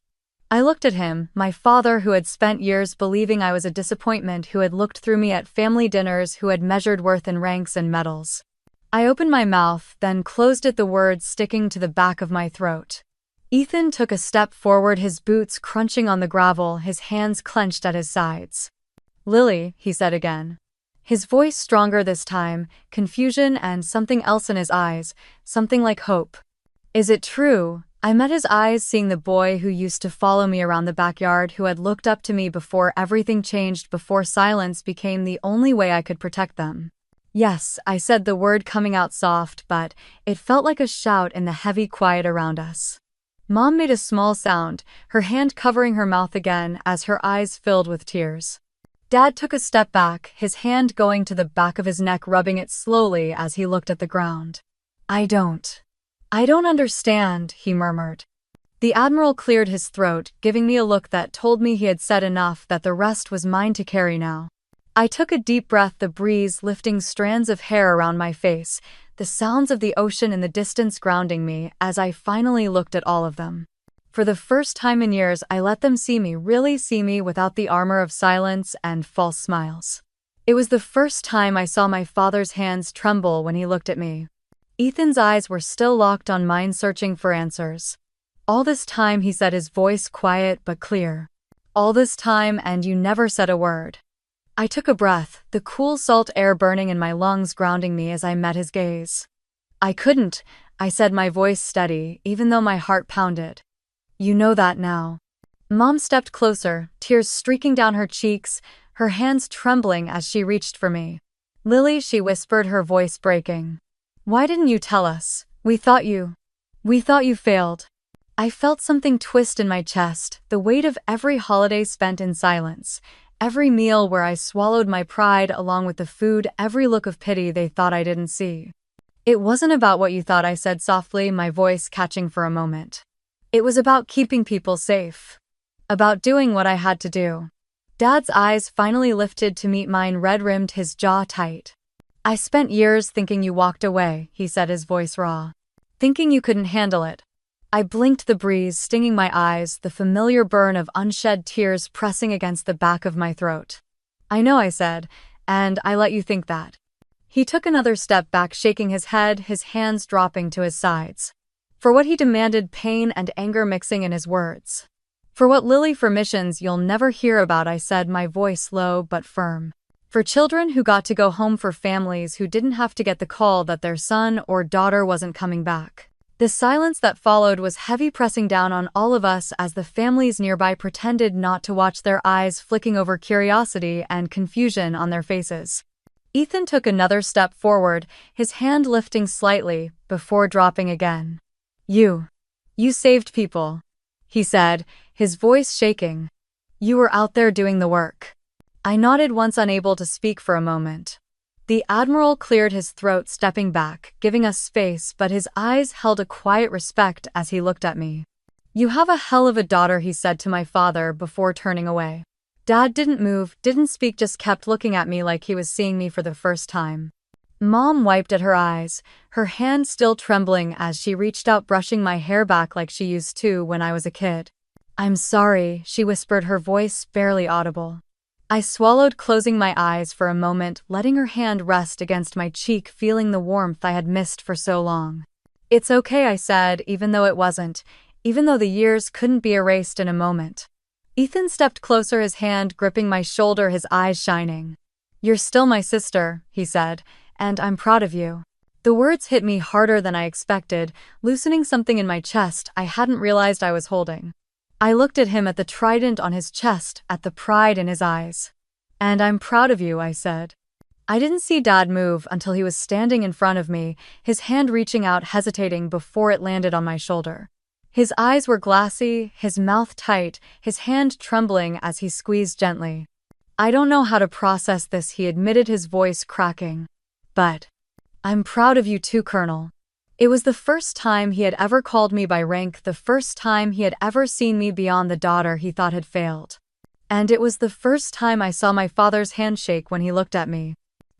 I looked at him, my father, who had spent years believing I was a disappointment, who had looked through me at family dinners, who had measured worth in ranks and medals. I opened my mouth, then closed it, the words sticking to the back of my throat. Ethan took a step forward, his boots crunching on the gravel, his hands clenched at his sides. "Lily," he said again. His voice stronger this time, confusion and something else in his eyes, something like hope. "Is it true?" I met his eyes, seeing the boy who used to follow me around the backyard, who had looked up to me before everything changed, before silence became the only way I could protect them. "Yes," I said, the word coming out soft, but it felt like a shout in the heavy quiet around us. Mom made a small sound, her hand covering her mouth again as her eyes filled with tears. Dad took a step back, his hand going to the back of his neck, rubbing it slowly as he looked at the ground. I don't understand," he murmured. The Admiral cleared his throat, giving me a look that told me he had said enough, that the rest was mine to carry now. I took a deep breath, the breeze lifting strands of hair around my face, the sounds of the ocean in the distance grounding me, as I finally looked at all of them. For the first time in years, I let them see me, really see me, without the armor of silence and false smiles. It was the first time I saw my father's hands tremble when he looked at me. Ethan's eyes were still locked on mine, searching for answers. "All this time," he said, his voice quiet but clear. "All this time, and you never said a word." I took a breath, the cool salt air burning in my lungs, grounding me as I met his gaze. "I couldn't," I said, my voice steady, even though my heart pounded. "You know that now." Mom stepped closer, tears streaking down her cheeks, her hands trembling as she reached for me. "Lily," she whispered, her voice breaking. "Why didn't you tell us? We thought you failed." I felt something twist in my chest, the weight of every holiday spent in silence, every meal where I swallowed my pride along with the food, every look of pity they thought I didn't see. "It wasn't about what you thought," I said softly, my voice catching for a moment. "It was about keeping people safe." About doing what I had to do. Dad's eyes finally lifted to meet mine, red-rimmed, his jaw tight. I spent years thinking you walked away, he said, his voice raw. Thinking you couldn't handle it. I blinked, the breeze stinging my eyes, the familiar burn of unshed tears pressing against the back of my throat. I know, I said, and I let you think that. He took another step back, shaking his head, his hands dropping to his sides. For what he demanded, pain and anger mixing in his words. For what, Lily? For missions you'll never hear about, I said, my voice low but firm. For children who got to go home, for families who didn't have to get the call that their son or daughter wasn't coming back. The silence that followed was heavy, pressing down on all of us as the families nearby pretended not to watch, their eyes flicking over curiosity and confusion on their faces. Ethan took another step forward, his hand lifting slightly before dropping again. You saved people, he said, his voice shaking. You were out there doing the work. I nodded once, unable to speak for a moment. The Admiral cleared his throat, stepping back, giving us space, but his eyes held a quiet respect as he looked at me. You have a hell of a daughter, he said to my father before turning away. Dad didn't move, didn't speak, just kept looking at me like he was seeing me for the first time. Mom wiped at her eyes, her hand still trembling as she reached out, brushing my hair back like she used to when I was a kid. I'm sorry, she whispered, her voice barely audible. I swallowed, closing my eyes for a moment, letting her hand rest against my cheek, feeling the warmth I had missed for so long. It's okay, I said, even though it wasn't, even though the years couldn't be erased in a moment. Ethan stepped closer, his hand gripping my shoulder, his eyes shining. You're still my sister, he said, and I'm proud of you. The words hit me harder than I expected, loosening something in my chest I hadn't realized I was holding. I looked at him, at the trident on his chest, at the pride in his eyes. And I'm proud of you, I said. I didn't see Dad move until he was standing in front of me, his hand reaching out, hesitating before it landed on my shoulder. His eyes were glassy, his mouth tight, his hand trembling as he squeezed gently. I don't know how to process this, he admitted, his voice cracking. But I'm proud of you too, Colonel. It was the first time he had ever called me by rank, the first time he had ever seen me beyond the daughter he thought had failed. And it was the first time I saw my father's hand shake when he looked at me.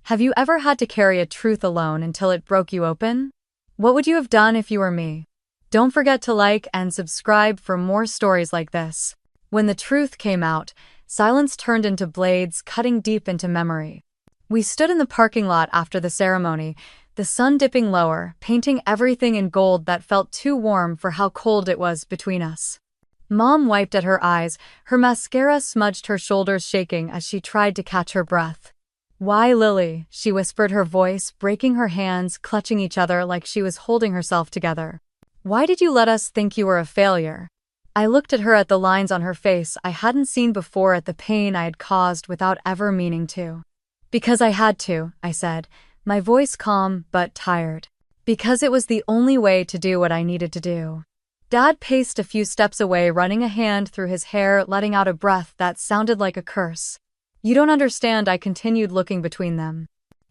Have you ever had to carry a truth alone until it broke you open? What would you have done if you were me? Don't forget to like and subscribe for more stories like this. When the truth came out, silence turned into blades, cutting deep into memory. We stood in the parking lot after the ceremony, the sun dipping lower, painting everything in gold that felt too warm for how cold it was between us. Mom wiped at her eyes, her mascara smudged, her shoulders shaking as she tried to catch her breath. Why, Lily, she whispered, her voice breaking, her hands clutching each other like she was holding herself together. Why did you let us think you were a failure? I looked at her, at the lines on her face I hadn't seen before, at the pain I had caused without ever meaning to. Because I had to, I said, my voice calm but tired. Because it was the only way to do what I needed to do. Dad paced a few steps away, running a hand through his hair, letting out a breath that sounded like a curse. You don't understand, I continued, looking between them.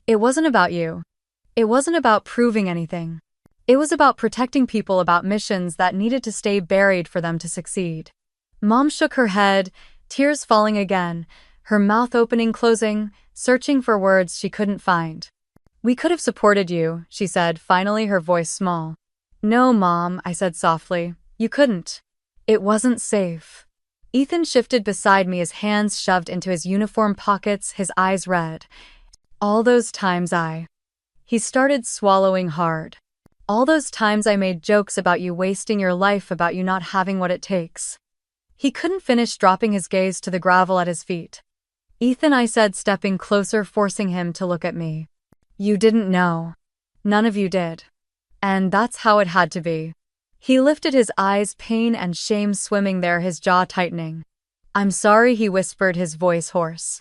It wasn't about you. It wasn't about proving anything. It was about protecting people, about missions that needed to stay buried for them to succeed. Mom shook her head, tears falling again, her mouth opening, closing, searching for words she couldn't find. We could have supported you, she said, finally, her voice small. No, Mom, I said softly. You couldn't. It wasn't safe. Ethan shifted beside me, his hands shoved into his uniform pockets, his eyes red. All those times He started swallowing hard. All those times I made jokes about you wasting your life, about you not having what it takes. He couldn't finish, dropping his gaze to the gravel at his feet. Ethan, I said, stepping closer, forcing him to look at me. You didn't know. None of you did. And that's how it had to be. He lifted his eyes, pain and shame swimming there, his jaw tightening. I'm sorry, he whispered, his voice hoarse.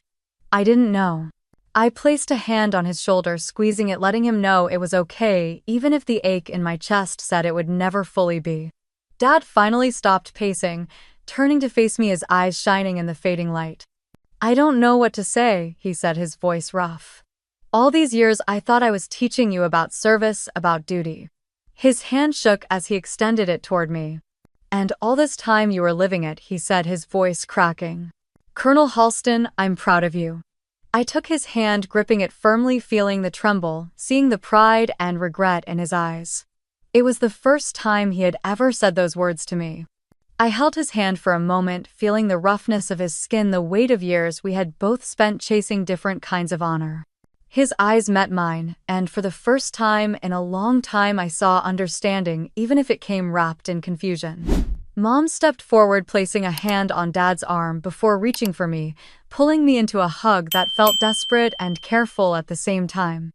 I didn't know. I placed a hand on his shoulder, squeezing it, letting him know it was okay, even if the ache in my chest said it would never fully be. Dad finally stopped pacing, turning to face me, his eyes shining in the fading light. I don't know what to say, he said, his voice rough. All these years I thought I was teaching you about service, about duty. His hand shook as he extended it toward me. And all this time you were living it, he said, his voice cracking. Colonel Halsten, I'm proud of you. I took his hand, gripping it firmly, feeling the tremble, seeing the pride and regret in his eyes. It was the first time he had ever said those words to me. I held his hand for a moment, feeling the roughness of his skin, the weight of years we had both spent chasing different kinds of honor. His eyes met mine, and for the first time in a long time I saw understanding, even if it came wrapped in confusion. Mom stepped forward, placing a hand on Dad's arm before reaching for me, pulling me into a hug that felt desperate and careful at the same time.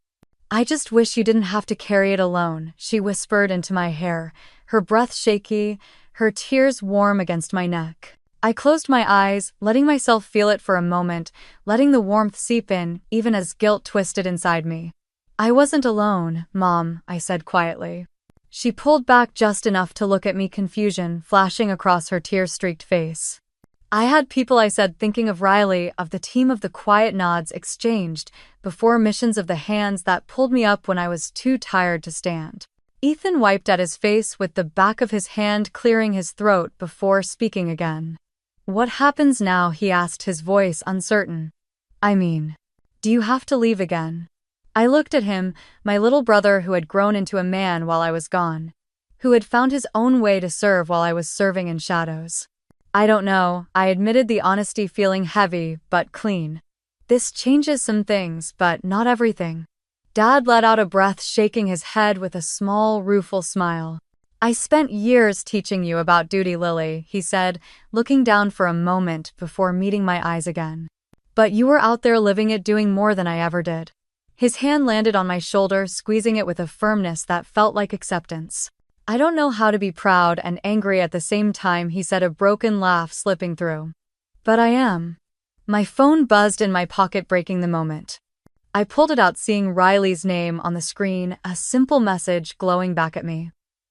I just wish you didn't have to carry it alone, she whispered into my hair, her breath shaky, her tears warm against my neck. I closed my eyes, letting myself feel it for a moment, letting the warmth seep in, even as guilt twisted inside me. I wasn't alone, Mom, I said quietly. She pulled back just enough to look at me, confusion flashing across her tear-streaked face. I had people, I said, thinking of Riley, of the team, of the quiet nods exchanged, before missions of the hands that pulled me up when I was too tired to stand. Ethan wiped at his face with the back of his hand, clearing his throat before speaking again. What happens now? He asked, his voice uncertain. I mean, do you have to leave again? I looked at him, my little brother who had grown into a man while I was gone, who had found his own way to serve while I was serving in shadows. I don't know, I admitted, the honesty feeling heavy but clean. This changes some things, but not everything. Dad let out a breath, shaking his head with a small, rueful smile. I spent years teaching you about duty, Lily, he said, looking down for a moment before meeting my eyes again. But you were out there living it, doing more than I ever did. His hand landed on my shoulder, squeezing it with a firmness that felt like acceptance. I don't know how to be proud and angry at the same time, he said, a broken laugh slipping through. But I am. My phone buzzed in my pocket, breaking the moment. I pulled it out, seeing Riley's name on the screen, a simple message glowing back at me.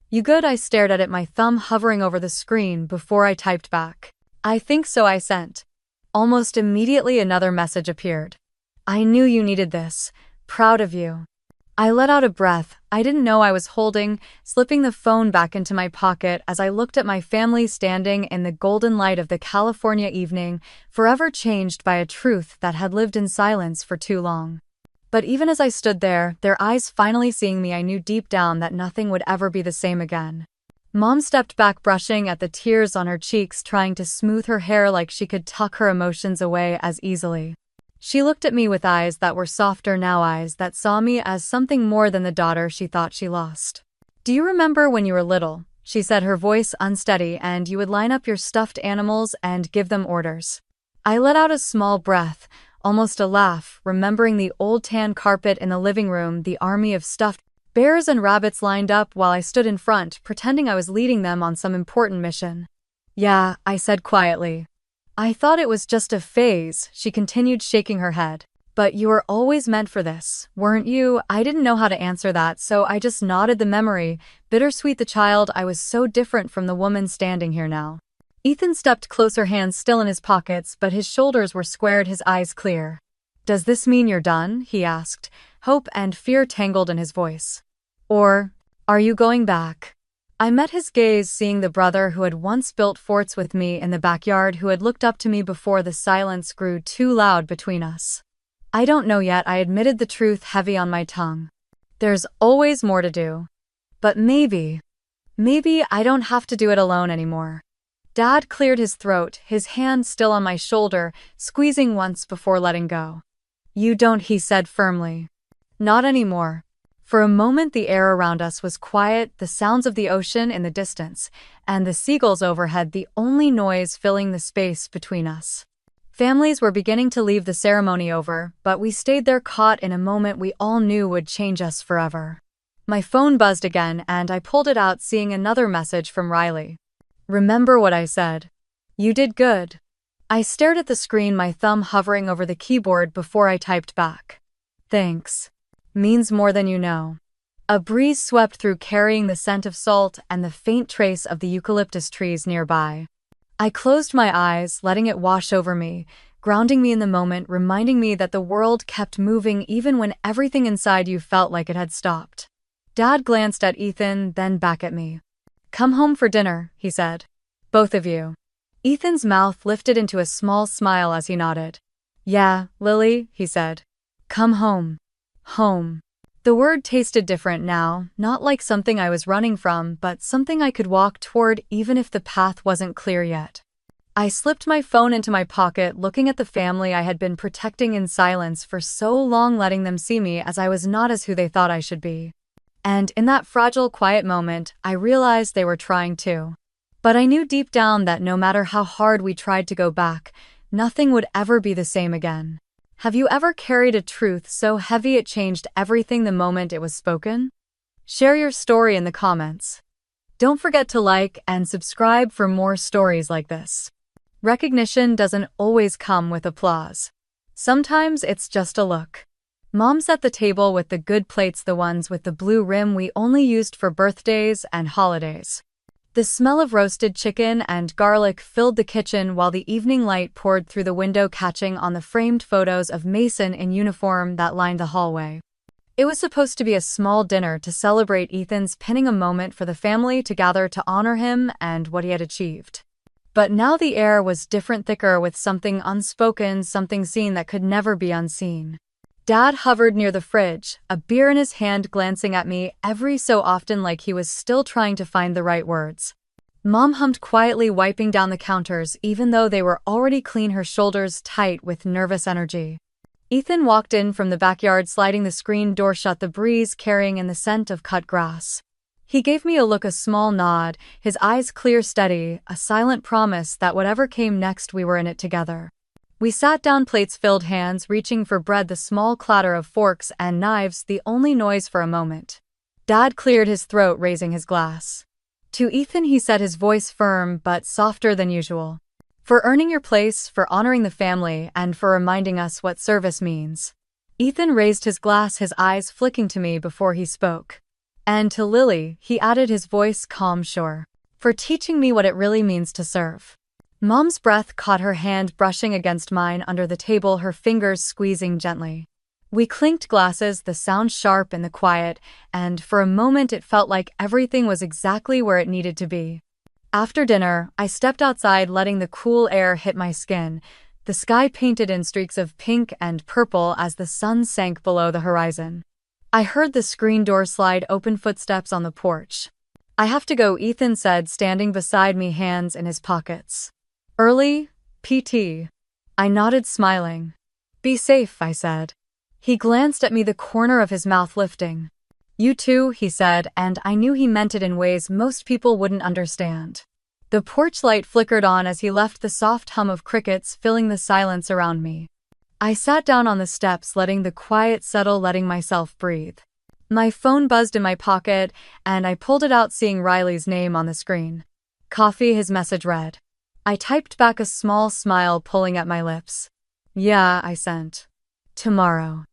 You good? I stared at it, my thumb hovering over the screen before I typed back. I think so, I sent. Almost immediately another message appeared. I knew you needed this. Proud of you. I let out a breath I didn't know I was holding, slipping the phone back into my pocket as I looked at my family standing in the golden light of the California evening, forever changed by a truth that had lived in silence for too long. But even as I stood there, their eyes finally seeing me, I knew deep down that nothing would ever be the same again. Mom stepped back, brushing at the tears on her cheeks, trying to smooth her hair like she could tuck her emotions away as easily. She looked at me with eyes that were softer now, eyes that saw me as something more than the daughter she thought she lost. Do you remember when you were little, she said, her voice unsteady, and you would line up your stuffed animals and give them orders? I let out a small breath, almost a laugh, remembering the old tan carpet in the living room, the army of stuffed bears and rabbits lined up while I stood in front, pretending I was leading them on some important mission. Yeah, I said quietly. I thought it was just a phase, she continued, shaking her head. But you were always meant for this, weren't you? I didn't know how to answer that, so I just nodded, the memory, bittersweet. The child I was so different from the woman standing here now. Ethan stepped closer, hands still in his pockets, but his shoulders were squared, his eyes clear. Does this mean you're done? He asked, hope and fear tangled in his voice. Or are you going back? I met his gaze, seeing the brother who had once built forts with me in the backyard, who had looked up to me before the silence grew too loud between us. I don't know yet, I admitted, the truth heavy on my tongue. There's always more to do. But maybe I don't have to do it alone anymore. Dad cleared his throat, his hand still on my shoulder, squeezing once before letting go. You don't, he said firmly. Not anymore. For a moment the air around us was quiet, the sounds of the ocean in the distance, and the seagulls overhead the only noise filling the space between us. Families were beginning to leave, the ceremony over, but we stayed there, caught in a moment we all knew would change us forever. My phone buzzed again, and I pulled it out, seeing another message from Riley. Remember what I said? You did good. I stared at the screen, my thumb hovering over the keyboard before I typed back. Thanks. Means more than you know. A breeze swept through, carrying the scent of salt and the faint trace of the eucalyptus trees nearby. I closed my eyes, letting it wash over me, grounding me in the moment, reminding me that the world kept moving even when everything inside you felt like it had stopped. Dad glanced at Ethan, then back at me. Come home for dinner, he said. Both of you. Ethan's mouth lifted into a small smile as he nodded. Yeah, Lily, he said. Come home. Home. The word tasted different now, not like something I was running from, but something I could walk toward even if the path wasn't clear yet. I slipped my phone into my pocket, looking at the family I had been protecting in silence for so long, letting them see me as I was not as who they thought I should be. And in that fragile, quiet moment, I realized they were trying too. But I knew deep down that no matter how hard we tried to go back, nothing would ever be the same again. Have you ever carried a truth so heavy it changed everything the moment it was spoken? Share your story in the comments. Don't forget to like and subscribe for more stories like this. Recognition doesn't always come with applause. Sometimes it's just a look. Mom set the table with the good plates, the ones with the blue rim we only used for birthdays and holidays. The smell of roasted chicken and garlic filled the kitchen while the evening light poured through the window, catching on the framed photos of Mason in uniform that lined the hallway. It was supposed to be a small dinner to celebrate Ethan's pinning, a moment for the family to gather to honor him and what he had achieved. But now the air was different, thicker with something unspoken, something seen that could never be unseen. Dad hovered near the fridge, a beer in his hand, glancing at me every so often like he was still trying to find the right words. Mom hummed quietly, wiping down the counters even though they were already clean, her shoulders tight with nervous energy. Ethan walked in from the backyard, sliding the screen door shut, the breeze carrying in the scent of cut grass. He gave me a look, a small nod, his eyes clear, steady, a silent promise that whatever came next, we were in it together. We sat down, plates filled, hands reaching for bread, the small clatter of forks and knives the only noise for a moment. Dad cleared his throat, raising his glass. To Ethan, he said, his voice firm but softer than usual. For earning your place, for honoring the family, and for reminding us what service means. Ethan raised his glass, his eyes flicking to me before he spoke. And to Lily, he added, his voice calm, sure. For teaching me what it really means to serve. Mom's breath caught, her hand brushing against mine under the table, her fingers squeezing gently. We clinked glasses, the sound sharp in the quiet, and for a moment it felt like everything was exactly where it needed to be. After dinner, I stepped outside, letting the cool air hit my skin, the sky painted in streaks of pink and purple as the sun sank below the horizon. I heard the screen door slide open, footsteps on the porch. I have to go, Ethan said, standing beside me, hands in his pockets. Early, PT. I nodded, smiling. Be safe, I said. He glanced at me, the corner of his mouth lifting. You too, he said, and I knew he meant it in ways most people wouldn't understand. The porch light flickered on as he left, the soft hum of crickets filling the silence around me. I sat down on the steps, letting the quiet settle, letting myself breathe. My phone buzzed in my pocket, and I pulled it out, seeing Riley's name on the screen. Coffee, his message read. I typed back, a small smile pulling at my lips. Yeah, I sent. Tomorrow.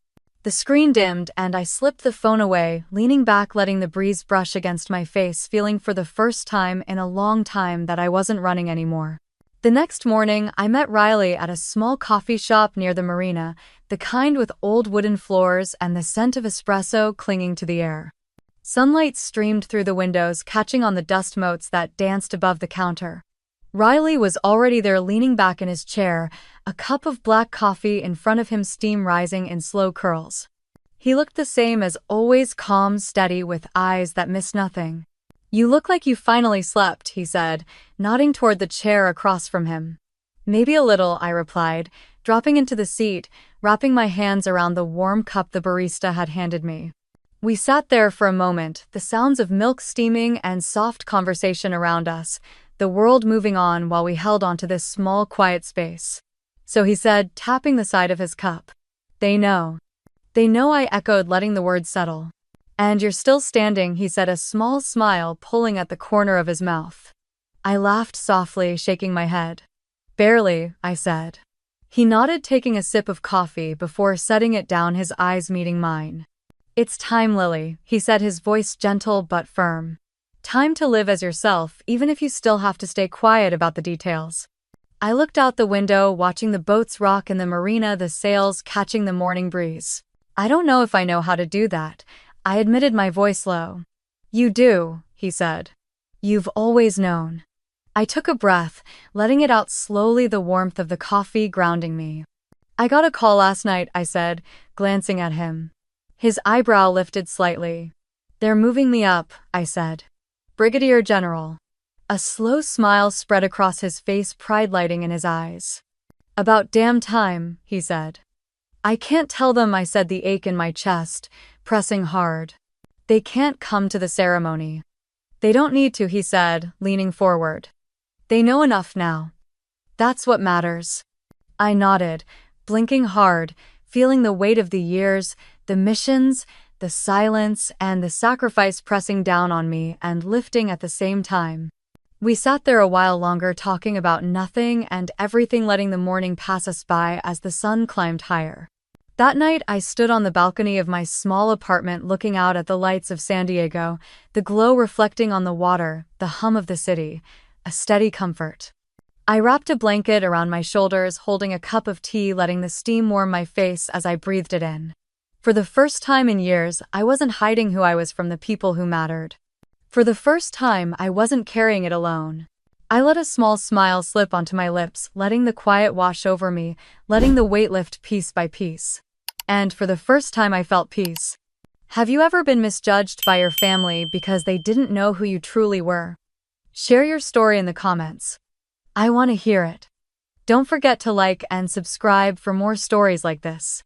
The screen dimmed and I slipped the phone away, leaning back, letting the breeze brush against my face, feeling for the first time in a long time that I wasn't running anymore. The next morning, I met Riley at a small coffee shop near the marina, the kind with old wooden floors and the scent of espresso clinging to the air. Sunlight streamed through the windows, catching on the dust motes that danced above the counter. Riley was already there, leaning back in his chair, a cup of black coffee in front of him, steam rising in slow curls. He looked the same as always, calm, steady, with eyes that missed nothing. You look like you finally slept, he said, nodding toward the chair across from him. Maybe a little, I replied, dropping into the seat, wrapping my hands around the warm cup the barista had handed me. We sat there for a moment, the sounds of milk steaming and soft conversation around us, the world moving on while we held onto this small, quiet space. So he said, tapping the side of his cup. They know. They know, I echoed, letting the words settle. And you're still standing, he said, a small smile pulling at the corner of his mouth. I laughed softly, shaking my head. Barely, I said. He nodded, taking a sip of coffee before setting it down, his eyes meeting mine. It's time, Lily, he said, his voice gentle but firm. Time to live as yourself, even if you still have to stay quiet about the details. I looked out the window, watching the boats rock in the marina, the sails catching the morning breeze. I don't know if I know how to do that, I admitted, my voice low. You do, he said. You've always known. I took a breath, letting it out slowly, the warmth of the coffee grounding me. I got a call last night, I said, glancing at him. His eyebrow lifted slightly. They're moving me up, I said. Brigadier General. A slow smile spread across his face, pride lighting in his eyes. About damn time, he said. I can't tell them, I said, the ache in my chest, pressing hard. They can't come to the ceremony. They don't need to, he said, leaning forward. They know enough now. That's what matters. I nodded, blinking hard, feeling the weight of the years, the missions, the silence, and the sacrifice pressing down on me and lifting at the same time. We sat there a while longer, talking about nothing and everything, letting the morning pass us by as the sun climbed higher. That night, I stood on the balcony of my small apartment looking out at the lights of San Diego, the glow reflecting on the water, the hum of the city, a steady comfort. I wrapped a blanket around my shoulders, holding a cup of tea, letting the steam warm my face as I breathed it in. For the first time in years, I wasn't hiding who I was from the people who mattered. For the first time, I wasn't carrying it alone. I let a small smile slip onto my lips, letting the quiet wash over me, letting the weight lift piece by piece. And for the first time, I felt peace. Have you ever been misjudged by your family because they didn't know who you truly were? Share your story in the comments. I want to hear it. Don't forget to like and subscribe for more stories like this.